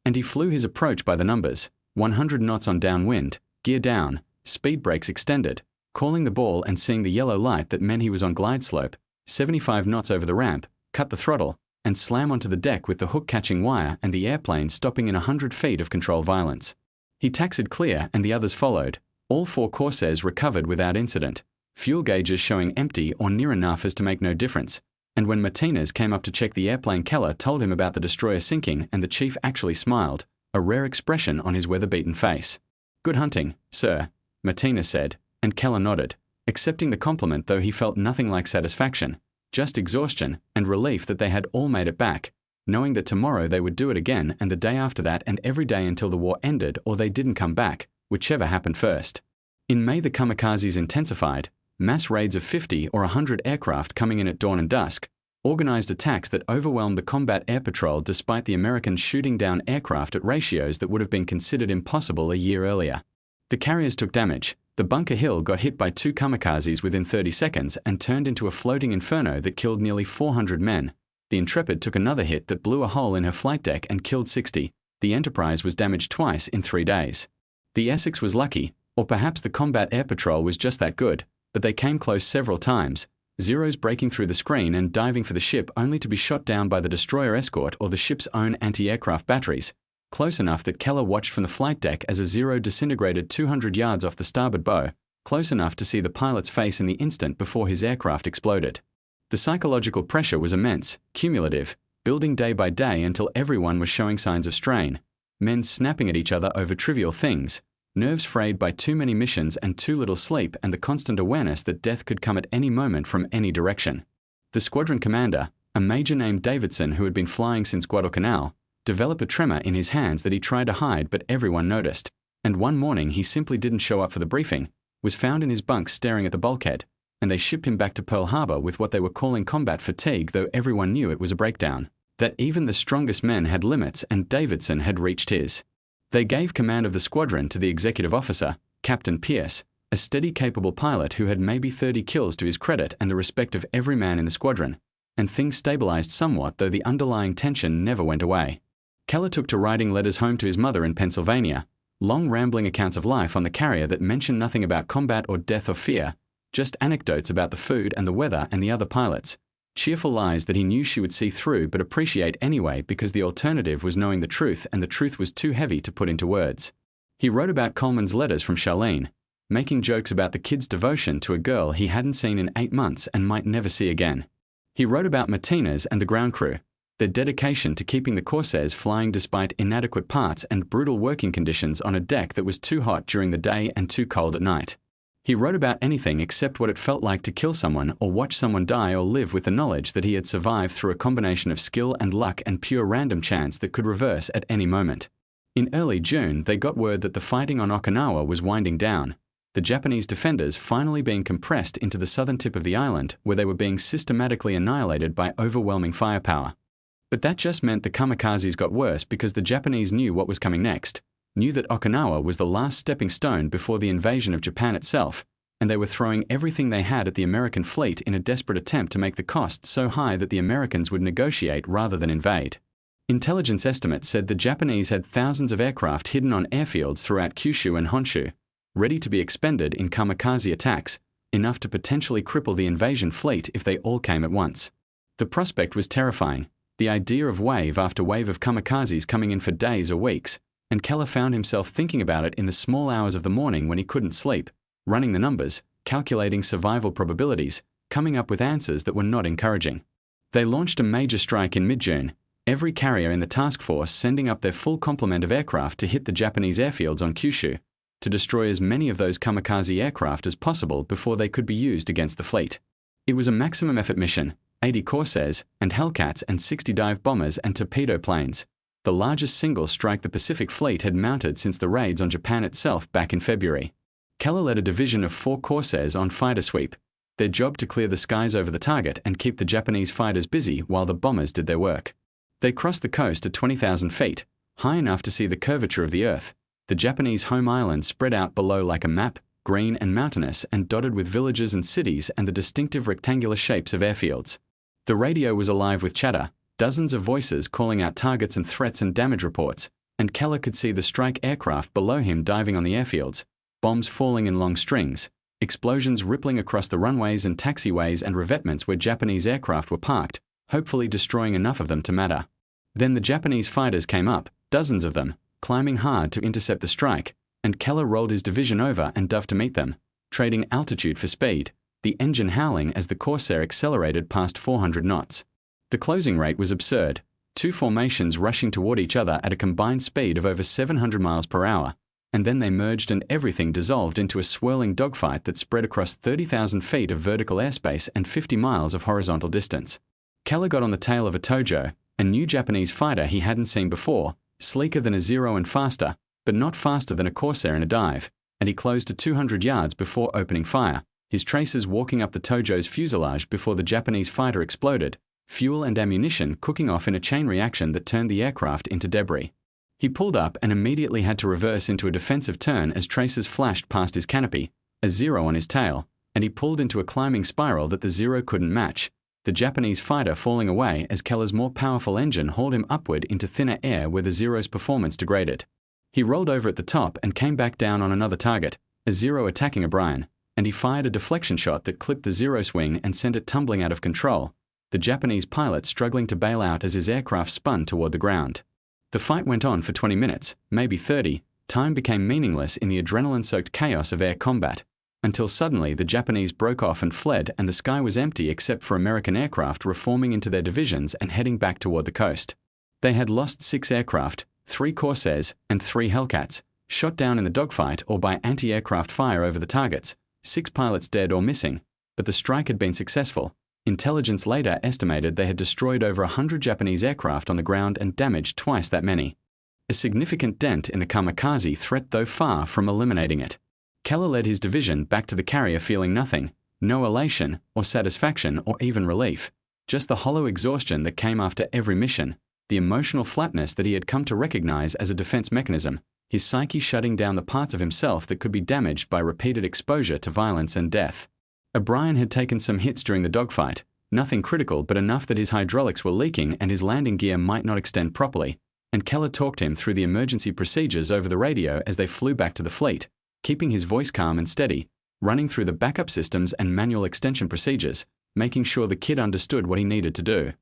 And he flew his approach by the numbers, 100 knots on downwind, gear down, speed brakes extended, calling the ball and seeing the yellow light that meant he was on glide slope, 75 knots over the ramp, cut the throttle, and slam onto the deck with the hook catching wire and the airplane stopping in 100 feet of control violence. He taxied clear and the others followed. All 4 Corsairs recovered without incident, fuel gauges showing empty or near enough as to make no difference, and when Martinez came up to check the airplane, Keller told him about the destroyer sinking and the chief actually smiled, a rare expression on his weather-beaten face. "Good hunting, sir," Martinez said, and Keller nodded, accepting the compliment though he felt nothing like satisfaction, just exhaustion and relief that they had all made it back, knowing that tomorrow they would do it again and the day after that and every day until the war ended or they didn't come back, whichever happened first. In May the kamikazes intensified, mass raids of 50 or 100 aircraft coming in at dawn and dusk, organized attacks that overwhelmed the combat air patrol despite the Americans shooting down aircraft at ratios that would have been considered impossible a year earlier. The carriers took damage. The Bunker Hill got hit by 2 kamikazes within 30 seconds and turned into a floating inferno that killed nearly 400 men. The Intrepid took another hit that blew a hole in her flight deck and killed 60. The Enterprise was damaged twice in 3 days. The Essex was lucky, or perhaps the combat air patrol was just that good, but they came close several times, Zeros breaking through the screen and diving for the ship only to be shot down by the destroyer escort or the ship's own anti-aircraft batteries, close enough that Keller watched from the flight deck as a Zero disintegrated 200 yards off the starboard bow, close enough to see the pilot's face in the instant before his aircraft exploded. The psychological pressure was immense, cumulative, building day by day until everyone was showing signs of strain, men snapping at each other over trivial things, nerves frayed by too many missions and too little sleep and the constant awareness that death could come at any moment from any direction. The squadron commander, a major named Davidson who had been flying since Guadalcanal, developed a tremor in his hands that he tried to hide but everyone noticed, and one morning he simply didn't show up for the briefing, was found in his bunk staring at the bulkhead, and they shipped him back to Pearl Harbor with what they were calling combat fatigue, though everyone knew it was a breakdown, that even the strongest men had limits and Davidson had reached his. They gave command of the squadron to the executive officer, Captain Pierce, a steady, capable pilot who had maybe 30 kills to his credit and the respect of every man in the squadron, and things stabilized somewhat though the underlying tension never went away. Keller took to writing letters home to his mother in Pennsylvania, long rambling accounts of life on the carrier that mentioned nothing about combat or death or fear, just anecdotes about the food and the weather and the other pilots, cheerful lies that he knew she would see through but appreciate anyway because the alternative was knowing the truth and the truth was too heavy to put into words. He wrote about Coleman's letters from Charlene, making jokes about the kid's devotion to a girl he hadn't seen in 8 months and might never see again. He wrote about Martinez and the ground crew, their dedication to keeping the Corsairs flying despite inadequate parts and brutal working conditions on a deck that was too hot during the day and too cold at night. He wrote about anything except what it felt like to kill someone or watch someone die or live with the knowledge that he had survived through a combination of skill and luck and pure random chance that could reverse at any moment. In early June, they got word that the fighting on Okinawa was winding down, the Japanese defenders finally being compressed into the southern tip of the island where they were being systematically annihilated by overwhelming firepower. But that just meant the kamikazes got worse because the Japanese knew what was coming next, knew that Okinawa was the last stepping stone before the invasion of Japan itself, and they were throwing everything they had at the American fleet in a desperate attempt to make the cost so high that the Americans would negotiate rather than invade. Intelligence estimates said the Japanese had thousands of aircraft hidden on airfields throughout Kyushu and Honshu, ready to be expended in kamikaze attacks, enough to potentially cripple the invasion fleet if they all came at once. The prospect was terrifying, the idea of wave after wave of kamikazes coming in for days or weeks, and Keller found himself thinking about it in the small hours of the morning when he couldn't sleep, running the numbers, calculating survival probabilities, coming up with answers that were not encouraging. They launched a major strike in mid-June, every carrier in the task force sending up their full complement of aircraft to hit the Japanese airfields on Kyushu, to destroy as many of those kamikaze aircraft as possible before they could be used against the fleet. It was a maximum effort mission, 80 Corsairs and Hellcats and 60 dive bombers and torpedo planes, the largest single strike the Pacific Fleet had mounted since the raids on Japan itself back in February. Keller led a division of 4 Corsairs on fighter sweep, their job to clear the skies over the target and keep the Japanese fighters busy while the bombers did their work. They crossed the coast at 20,000 feet, high enough to see the curvature of the Earth, the Japanese home island spread out below like a map, green and mountainous and dotted with villages and cities and the distinctive rectangular shapes of airfields. The radio was alive with chatter, dozens of voices calling out targets and threats and damage reports, and Keller could see the strike aircraft below him diving on the airfields, bombs falling in long strings, explosions rippling across the runways and taxiways and revetments where Japanese aircraft were parked, hopefully destroying enough of them to matter. Then the Japanese fighters came up, dozens of them, climbing hard to intercept the strike, and Keller rolled his division over and dove to meet them, trading altitude for speed, the engine howling as the Corsair accelerated past 400 knots. The closing rate was absurd, 2 formations rushing toward each other at a combined speed of over 700 miles per hour, and then they merged and everything dissolved into a swirling dogfight that spread across 30,000 feet of vertical airspace and 50 miles of horizontal distance. Keller got on the tail of a Tojo, a new Japanese fighter he hadn't seen before, sleeker than a Zero and faster, but not faster than a Corsair in a dive, and he closed to 200 yards before opening fire, his tracers walking up the Tojo's fuselage before the Japanese fighter exploded, fuel and ammunition cooking off in a chain reaction that turned the aircraft into debris. He pulled up and immediately had to reverse into a defensive turn as tracers flashed past his canopy, a Zero on his tail, and he pulled into a climbing spiral that the Zero couldn't match, the Japanese fighter falling away as Keller's more powerful engine hauled him upward into thinner air where the Zero's performance degraded. He rolled over at the top and came back down on another target, a Zero attacking O'Brien, and he fired a deflection shot that clipped the Zero's wing and sent it tumbling out of control, the Japanese pilot struggling to bail out as his aircraft spun toward the ground. The fight went on for 20 minutes, maybe 30, time became meaningless in the adrenaline-soaked chaos of air combat, until suddenly the Japanese broke off and fled and the sky was empty except for American aircraft reforming into their divisions and heading back toward the coast. They had lost 6 aircraft, 3 Corsairs and 3 Hellcats, shot down in the dogfight or by anti-aircraft fire over the targets, 6 pilots dead or missing, but the strike had been successful. Intelligence later estimated they had destroyed over 100 Japanese aircraft on the ground and damaged twice that many. A significant dent in the kamikaze threat, though far from eliminating it. Keller led his division back to the carrier feeling nothing, no elation or satisfaction or even relief, just the hollow exhaustion that came after every mission, the emotional flatness that he had come to recognize as a defense mechanism, his psyche shutting down the parts of himself that could be damaged by repeated exposure to violence and death. O'Brien had taken some hits during the dogfight, nothing critical but enough that his hydraulics were leaking and his landing gear might not extend properly, and Keller talked him through the emergency procedures over the radio as they flew back to the fleet, keeping his voice calm and steady, running through the backup systems and manual extension procedures, making sure the kid understood what he needed to do.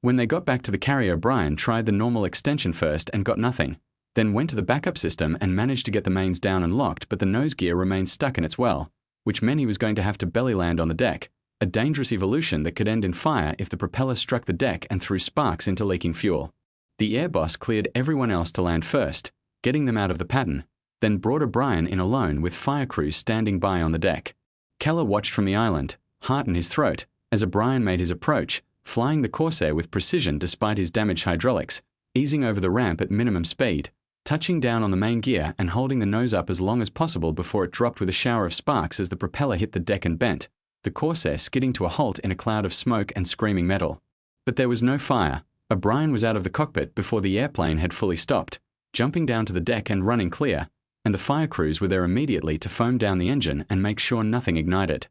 When they got back to the carrier, O'Brien tried the normal extension first and got nothing, then went to the backup system and managed to get the mains down and locked, but the nose gear remained stuck in its well, which meant he was going to have to belly land on the deck, a dangerous evolution that could end in fire if the propeller struck the deck and threw sparks into leaking fuel. The air boss cleared everyone else to land first, getting them out of the pattern, then brought O'Brien in alone with fire crews standing by on the deck. Keller watched from the island, heart in his throat, as O'Brien made his approach, flying the Corsair with precision despite his damaged hydraulics, easing over the ramp at minimum speed, touching down on the main gear and holding the nose up as long as possible before it dropped with a shower of sparks as the propeller hit the deck and bent, the Corsair skidding to a halt in a cloud of smoke and screaming metal. But there was no fire. O'Brien was out of the cockpit before the airplane had fully stopped, jumping down to the deck and running clear, and the fire crews were there immediately to foam down the engine and make sure nothing ignited.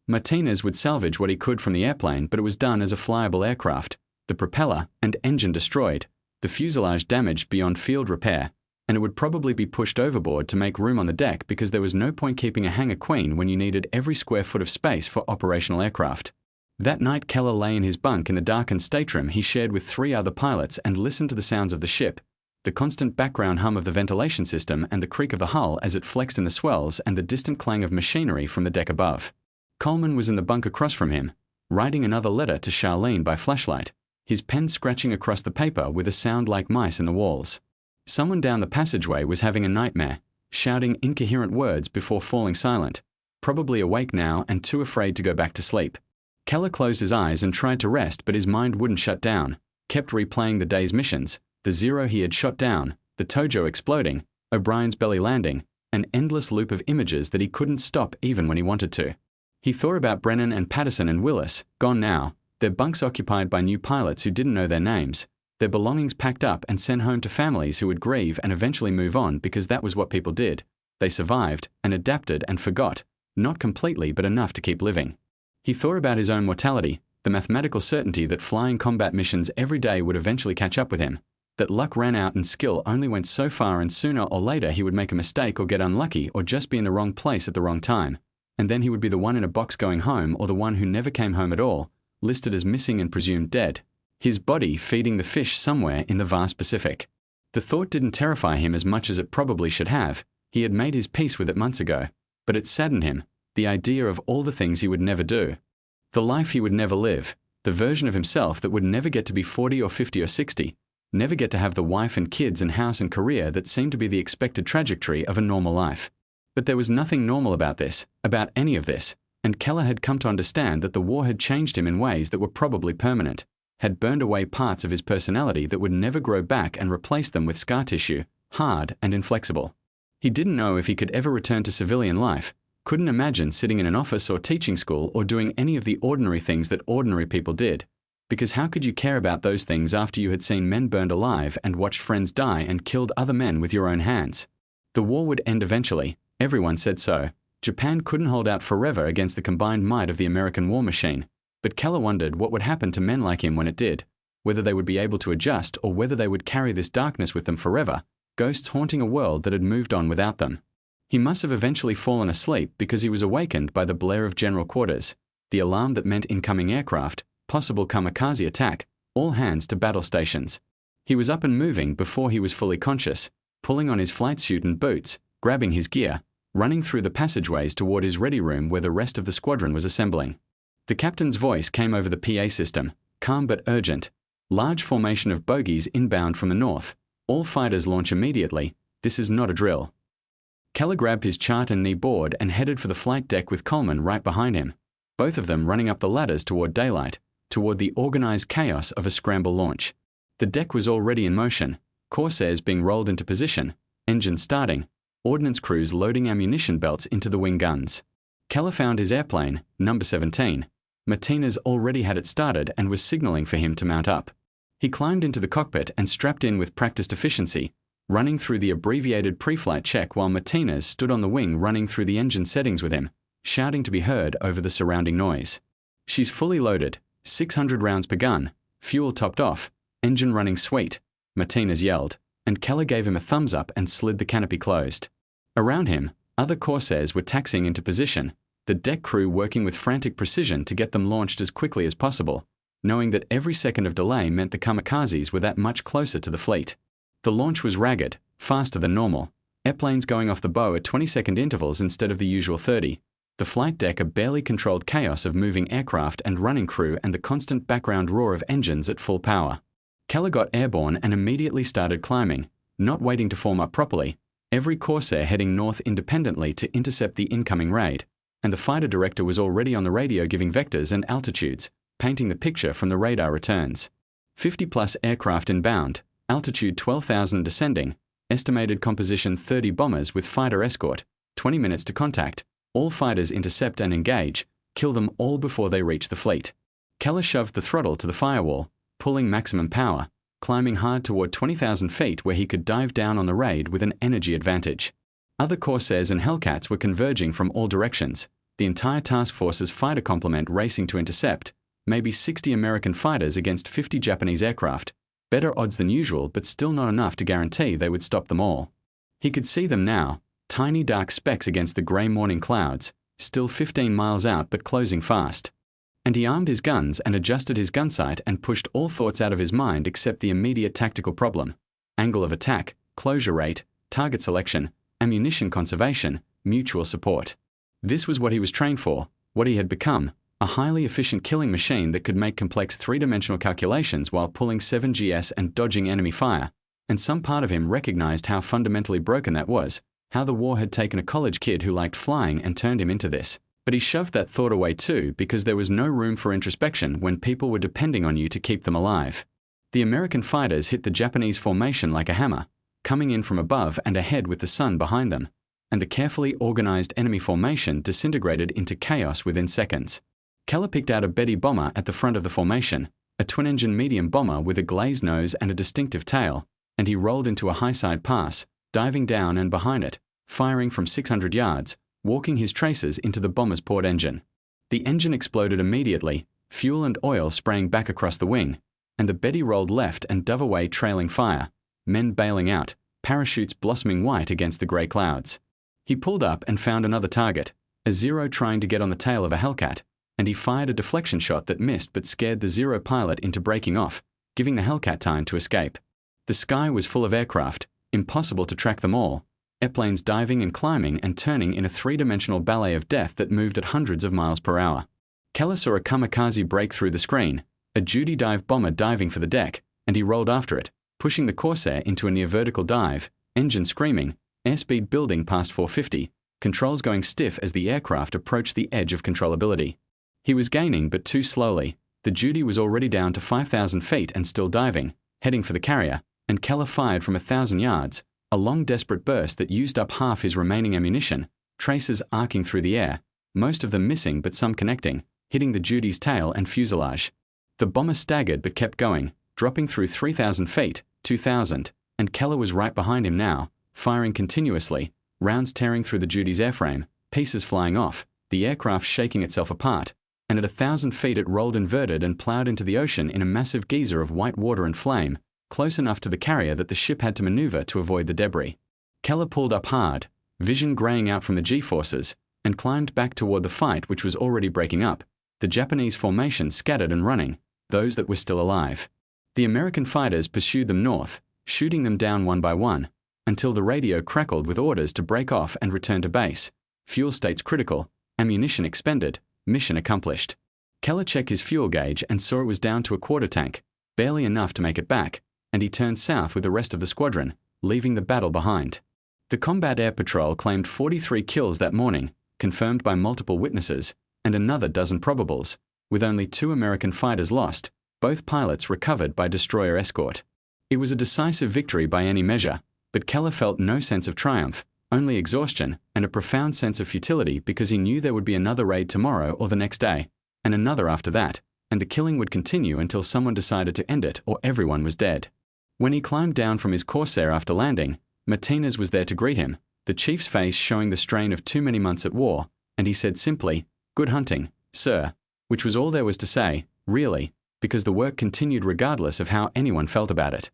Martinez would salvage what he could from the airplane, but it was done as a flyable aircraft, the propeller and engine destroyed, the fuselage damaged beyond field repair, and it would probably be pushed overboard to make room on the deck because there was no point keeping a hangar queen when you needed every square foot of space for operational aircraft. That night Keller lay in his bunk in the darkened stateroom he shared with 3 other pilots and listened to the sounds of the ship, the constant background hum of the ventilation system and the creak of the hull as it flexed in the swells and the distant clang of machinery from the deck above. Coleman was in the bunk across from him, writing another letter to Charlene by flashlight, his pen scratching across the paper with a sound like mice in the walls. Someone down the passageway was having a nightmare, shouting incoherent words before falling silent, probably awake now and too afraid to go back to sleep. Keller closed his eyes and tried to rest, but his mind wouldn't shut down, kept replaying the day's missions, the Zero he had shot down, the Tojo exploding, O'Brien's belly landing, an endless loop of images that he couldn't stop even when he wanted to. He thought about Brennan and Patterson and Willis, gone now, their bunks occupied by new pilots who didn't know their names, their belongings packed up and sent home to families who would grieve and eventually move on because that was what people did. They survived and adapted and forgot, not completely but enough to keep living. He thought about his own mortality, the mathematical certainty that flying combat missions every day would eventually catch up with him, that luck ran out and skill only went so far and sooner or later he would make a mistake or get unlucky or just be in the wrong place at the wrong time, and then he would be the one in a box going home or the one who never came home at all, listed as missing and presumed dead, his body feeding the fish somewhere in the vast Pacific. The thought didn't terrify him as much as it probably should have. He had made his peace with it months ago, but it saddened him, the idea of all the things he would never do, the life he would never live, the version of himself that would never get to be 40 or 50 or 60, never get to have the wife and kids and house and career that seemed to be the expected trajectory of a normal life. But there was nothing normal about this, about any of this, and Keller had come to understand that the war had changed him in ways that were probably permanent, had burned away parts of his personality that would never grow back and replace them with scar tissue, hard and inflexible. He didn't know if he could ever return to civilian life, couldn't imagine sitting in an office or teaching school or doing any of the ordinary things that ordinary people did, because how could you care about those things after you had seen men burned alive and watched friends die and killed other men with your own hands? The war would end eventually, everyone said so. Japan couldn't hold out forever against the combined might of the American war machine, but Keller wondered what would happen to men like him when it did, whether they would be able to adjust or whether they would carry this darkness with them forever, ghosts haunting a world that had moved on without them. He must have eventually fallen asleep because he was awakened by the blare of general quarters, the alarm that meant incoming aircraft, possible kamikaze attack, all hands to battle stations. He was up and moving before he was fully conscious, pulling on his flight suit and boots, grabbing his gear, running through the passageways toward his ready room where the rest of the squadron was assembling. The captain's voice came over the PA system, calm but urgent. Large formation of bogies inbound from the north. All fighters launch immediately. This is not a drill. Keller grabbed his chart and knee board and headed for the flight deck with Coleman right behind him, both of them running up the ladders toward daylight, toward the organized chaos of a scramble launch. The deck was already in motion, Corsairs being rolled into position, engines starting, ordnance crews loading ammunition belts into the wing guns. Keller found his airplane, number 17. Martinez already had it started and was signaling for him to mount up. He climbed into the cockpit and strapped in with practiced efficiency, running through the abbreviated pre-flight check while Martinez stood on the wing running through the engine settings with him, shouting to be heard over the surrounding noise. She's fully loaded, 600 rounds per gun, fuel topped off, engine running sweet, Martinez yelled, and Keller gave him a thumbs up and slid the canopy closed. Around him, other Corsairs were taxiing into position, the deck crew working with frantic precision to get them launched as quickly as possible, knowing that every second of delay meant the kamikazes were that much closer to the fleet. The launch was ragged, faster than normal, airplanes going off the bow at 20-second intervals instead of the usual 30, the flight deck a barely controlled chaos of moving aircraft and running crew and the constant background roar of engines at full power. Keller got airborne and immediately started climbing, not waiting to form up properly, every Corsair heading north independently to intercept the incoming raid, and the fighter director was already on the radio giving vectors and altitudes, painting the picture from the radar returns. 50-plus aircraft inbound, altitude 12,000 descending, estimated composition 30 bombers with fighter escort, 20 minutes to contact, all fighters intercept and engage, kill them all before they reach the fleet. Keller shoved the throttle to the firewall, pulling maximum power, climbing hard toward 20,000 feet where he could dive down on the raid with an energy advantage. Other Corsairs and Hellcats were converging from all directions, the entire task force's fighter complement racing to intercept, maybe 60 American fighters against 50 Japanese aircraft, better odds than usual but still not enough to guarantee they would stop them all. He could see them now, tiny dark specks against the grey morning clouds, still 15 miles out but closing fast. And he armed his guns and adjusted his gun sight and pushed all thoughts out of his mind except the immediate tactical problem: angle of attack, closure rate, target selection, ammunition conservation, mutual support. This was what he was trained for, what he had become, a highly efficient killing machine that could make complex three-dimensional calculations while pulling 7GS and dodging enemy fire, and some part of him recognized how fundamentally broken that was, how the war had taken a college kid who liked flying and turned him into this. But he shoved that thought away too because there was no room for introspection when people were depending on you to keep them alive. The American fighters hit the Japanese formation like a hammer, coming in from above and ahead with the sun behind them, and the carefully organized enemy formation disintegrated into chaos within seconds. Keller picked out a Betty bomber at the front of the formation, a twin-engine medium bomber with a glazed nose and a distinctive tail, and he rolled into a high-side pass, diving down and behind it, firing from 600 yards, walking his traces into the bomber's port engine. The engine exploded immediately, fuel and oil spraying back across the wing, and the Betty rolled left and dove away trailing fire, men bailing out, parachutes blossoming white against the grey clouds. He pulled up and found another target, a Zero trying to get on the tail of a Hellcat, and he fired a deflection shot that missed but scared the Zero pilot into breaking off, giving the Hellcat time to escape. The sky was full of aircraft, impossible to track them all, airplanes diving and climbing and turning in a three-dimensional ballet of death that moved at hundreds of miles per hour. Keller saw a kamikaze break through the screen, a duty dive bomber diving for the deck, and he rolled after it, pushing the Corsair into a near-vertical dive, engine screaming, airspeed building past 450, controls going stiff as the aircraft approached the edge of controllability. He was gaining but too slowly. The duty was already down to 5,000 feet and still diving, heading for the carrier, and Keller fired from 1,000 yards, a long desperate burst that used up half his remaining ammunition, traces arcing through the air, most of them missing but some connecting, hitting the duty's tail and fuselage. The bomber staggered but kept going, dropping through 3,000 feet, 2,000, and Keller was right behind him now, firing continuously, rounds tearing through the duty's airframe, pieces flying off, the aircraft shaking itself apart, and at 1,000 feet it rolled inverted and plowed into the ocean in a massive geyser of white water and flame, close enough to the carrier that the ship had to maneuver to avoid the debris. Keller pulled up hard, vision graying out from the G-forces, and climbed back toward the fight which was already breaking up, the Japanese formation scattered and running, those that were still alive. The American fighters pursued them north, shooting them down one by one, until the radio crackled with orders to break off and return to base. Fuel states critical, ammunition expended, mission accomplished. Keller checked his fuel gauge and saw it was down to a quarter tank, barely enough to make it back, and he turned south with the rest of the squadron, leaving the battle behind. The Combat Air Patrol claimed 43 kills that morning, confirmed by multiple witnesses, and another dozen probables, with only 2 American fighters lost, both pilots recovered by destroyer escort. It was a decisive victory by any measure, but Keller felt no sense of triumph, only exhaustion and a profound sense of futility because he knew there would be another raid tomorrow or the next day, and another after that, and the killing would continue until someone decided to end it or everyone was dead. When he climbed down from his Corsair after landing, Martinez was there to greet him, the chief's face showing the strain of too many months at war, and he said simply, "Good hunting, sir," which was all there was to say, really, because the work continued regardless of how anyone felt about it.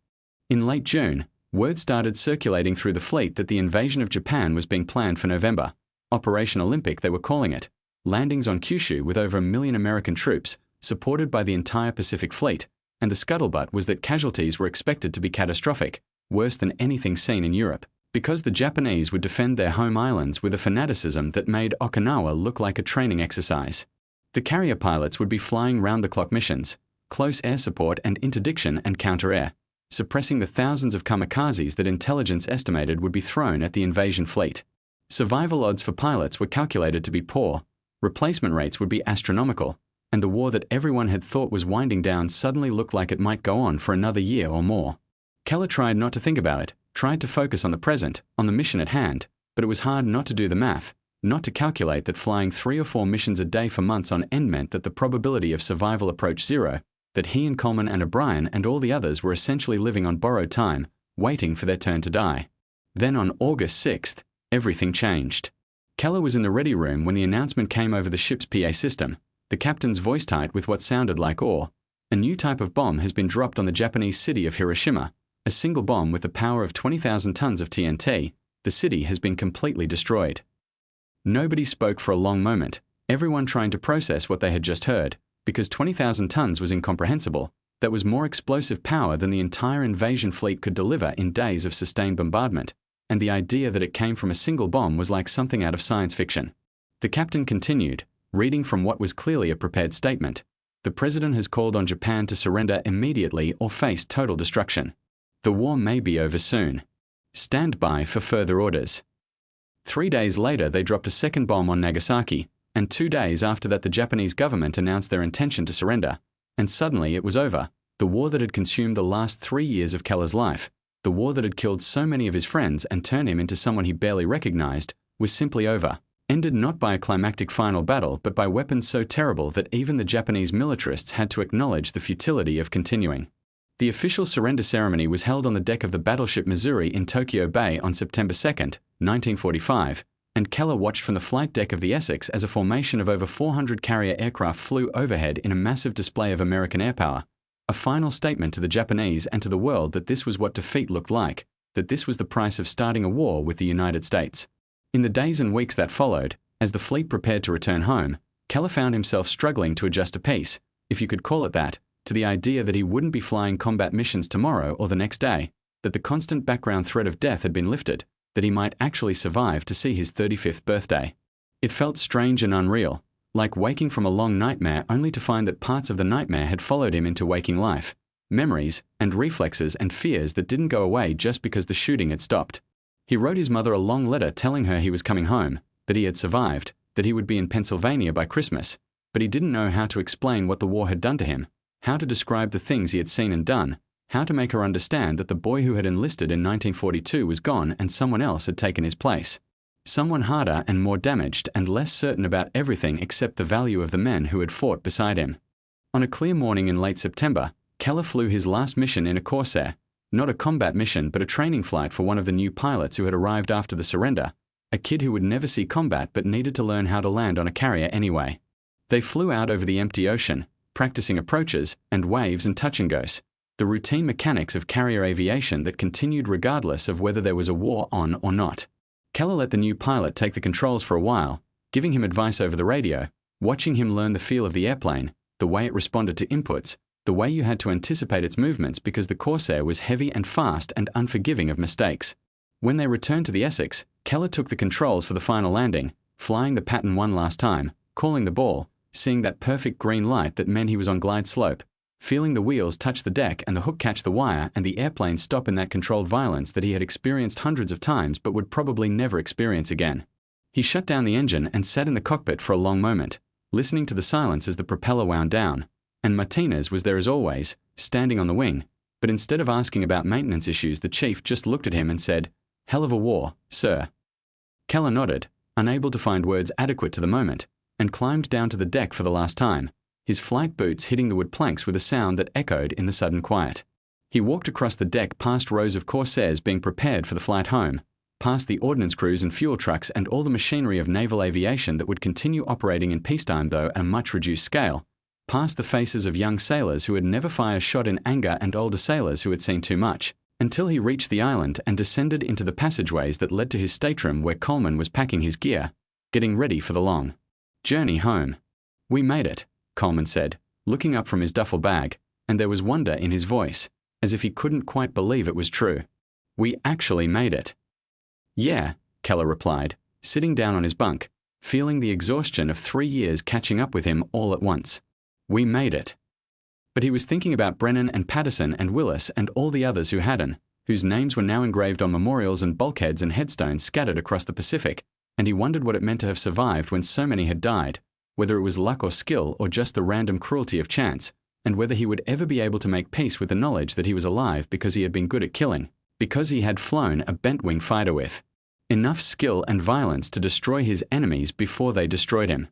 In late June, word started circulating through the fleet that the invasion of Japan was being planned for November, Operation Olympic they were calling it, landings on Kyushu with over 1 million American troops, supported by the entire Pacific Fleet, and the scuttlebutt was that casualties were expected to be catastrophic, worse than anything seen in Europe, because the Japanese would defend their home islands with a fanaticism that made Okinawa look like a training exercise. The carrier pilots would be flying round-the-clock missions, close air support and interdiction and counter-air, suppressing the thousands of kamikazes that intelligence estimated would be thrown at the invasion fleet. Survival odds for pilots were calculated to be poor, replacement rates would be astronomical, and the war that everyone had thought was winding down suddenly looked like it might go on for another year or more. Keller tried not to think about it, tried to focus on the present, on the mission at hand, but it was hard not to do the math, not to calculate that flying 3 or 4 missions a day for months on end meant that the probability of survival approached zero, that he and Coleman and O'Brien and all the others were essentially living on borrowed time, waiting for their turn to die. Then on August 6th, everything changed. Keller was in the ready room when the announcement came over the ship's PA system, the captain's voice tight with what sounded like awe. A new type of bomb has been dropped on the Japanese city of Hiroshima, a single bomb with the power of 20,000 tons of TNT. The city has been completely destroyed. Nobody spoke for a long moment, everyone trying to process what they had just heard, because 20,000 tons was incomprehensible. That was more explosive power than the entire invasion fleet could deliver in days of sustained bombardment, and the idea that it came from a single bomb was like something out of science fiction. The captain continued, reading from what was clearly a prepared statement. The president has called on Japan to surrender immediately or face total destruction. The war may be over soon. Stand by for further orders. 3 days later, they dropped a second bomb on Nagasaki, and 2 days after that the Japanese government announced their intention to surrender. And suddenly it was over. The war that had consumed the last 3 years of Keller's life, the war that had killed so many of his friends and turned him into someone he barely recognized, was simply over. Ended not by a climactic final battle, but by weapons so terrible that even the Japanese militarists had to acknowledge the futility of continuing. The official surrender ceremony was held on the deck of the battleship Missouri in Tokyo Bay on September 2, 1945, and Keller watched from the flight deck of the Essex as a formation of over 400 carrier aircraft flew overhead in a massive display of American airpower, a final statement to the Japanese and to the world that this was what defeat looked like, that this was the price of starting a war with the United States. In the days and weeks that followed, as the fleet prepared to return home, Keller found himself struggling to adjust a piece, if you could call it that, to the idea that he wouldn't be flying combat missions tomorrow or the next day, that the constant background threat of death had been lifted, that he might actually survive to see his 35th birthday. It felt strange and unreal, like waking from a long nightmare only to find that parts of the nightmare had followed him into waking life, memories and reflexes and fears that didn't go away just because the shooting had stopped. He wrote his mother a long letter telling her he was coming home, that he had survived, that he would be in Pennsylvania by Christmas, but he didn't know how to explain what the war had done to him, how to describe the things he had seen and done, how to make her understand that the boy who had enlisted in 1942 was gone and someone else had taken his place. Someone harder and more damaged and less certain about everything except the value of the men who had fought beside him. On a clear morning in late September, Keller flew his last mission in a Corsair, not a combat mission but a training flight for one of the new pilots who had arrived after the surrender, a kid who would never see combat but needed to learn how to land on a carrier anyway. They flew out over the empty ocean, practicing approaches and waves and touch and goes, the routine mechanics of carrier aviation that continued regardless of whether there was a war on or not. Keller let the new pilot take the controls for a while, giving him advice over the radio, watching him learn the feel of the airplane, the way it responded to inputs, the way you had to anticipate its movements because the Corsair was heavy and fast and unforgiving of mistakes. When they returned to the Essex, Keller took the controls for the final landing, flying the pattern one last time, calling the ball, seeing that perfect green light that meant he was on glide slope, feeling the wheels touch the deck and the hook catch the wire and the airplane stop in that controlled violence that he had experienced hundreds of times but would probably never experience again. He shut down the engine and sat in the cockpit for a long moment, listening to the silence as the propeller wound down, and Martinez was there as always, standing on the wing, but instead of asking about maintenance issues the chief just looked at him and said, "Hell of a war, sir." Keller nodded, unable to find words adequate to the moment, and climbed down to the deck for the last time, his flight boots hitting the wood planks with a sound that echoed in the sudden quiet. He walked across the deck past rows of Corsairs being prepared for the flight home, past the ordnance crews and fuel trucks and all the machinery of naval aviation that would continue operating in peacetime though at a much reduced scale, past the faces of young sailors who had never fired a shot in anger and older sailors who had seen too much, until he reached the island and descended into the passageways that led to his stateroom where Coleman was packing his gear, getting ready for the long journey home. "We made it," Coleman said, looking up from his duffel bag, and there was wonder in his voice, as if he couldn't quite believe it was true. "We actually made it." "Yeah," Keller replied, sitting down on his bunk, feeling the exhaustion of 3 years catching up with him all at once. "We made it." But he was thinking about Brennan and Patterson and Willis and all the others who hadn't, whose names were now engraved on memorials and bulkheads and headstones scattered across the Pacific, and he wondered what it meant to have survived when so many had died, whether it was luck or skill or just the random cruelty of chance, and whether he would ever be able to make peace with the knowledge that he was alive because he had been good at killing, because he had flown a bent-wing fighter with enough skill and violence to destroy his enemies before they destroyed him.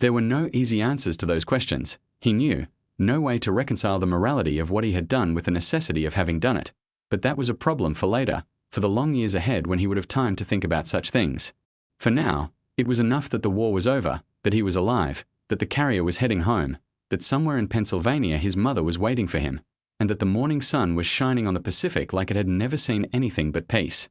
There were no easy answers to those questions, he knew, no way to reconcile the morality of what he had done with the necessity of having done it, but that was a problem for later, for the long years ahead when he would have time to think about such things. For now, it was enough that the war was over, that he was alive, that the carrier was heading home, that somewhere in Pennsylvania his mother was waiting for him, and that the morning sun was shining on the Pacific like it had never seen anything but peace.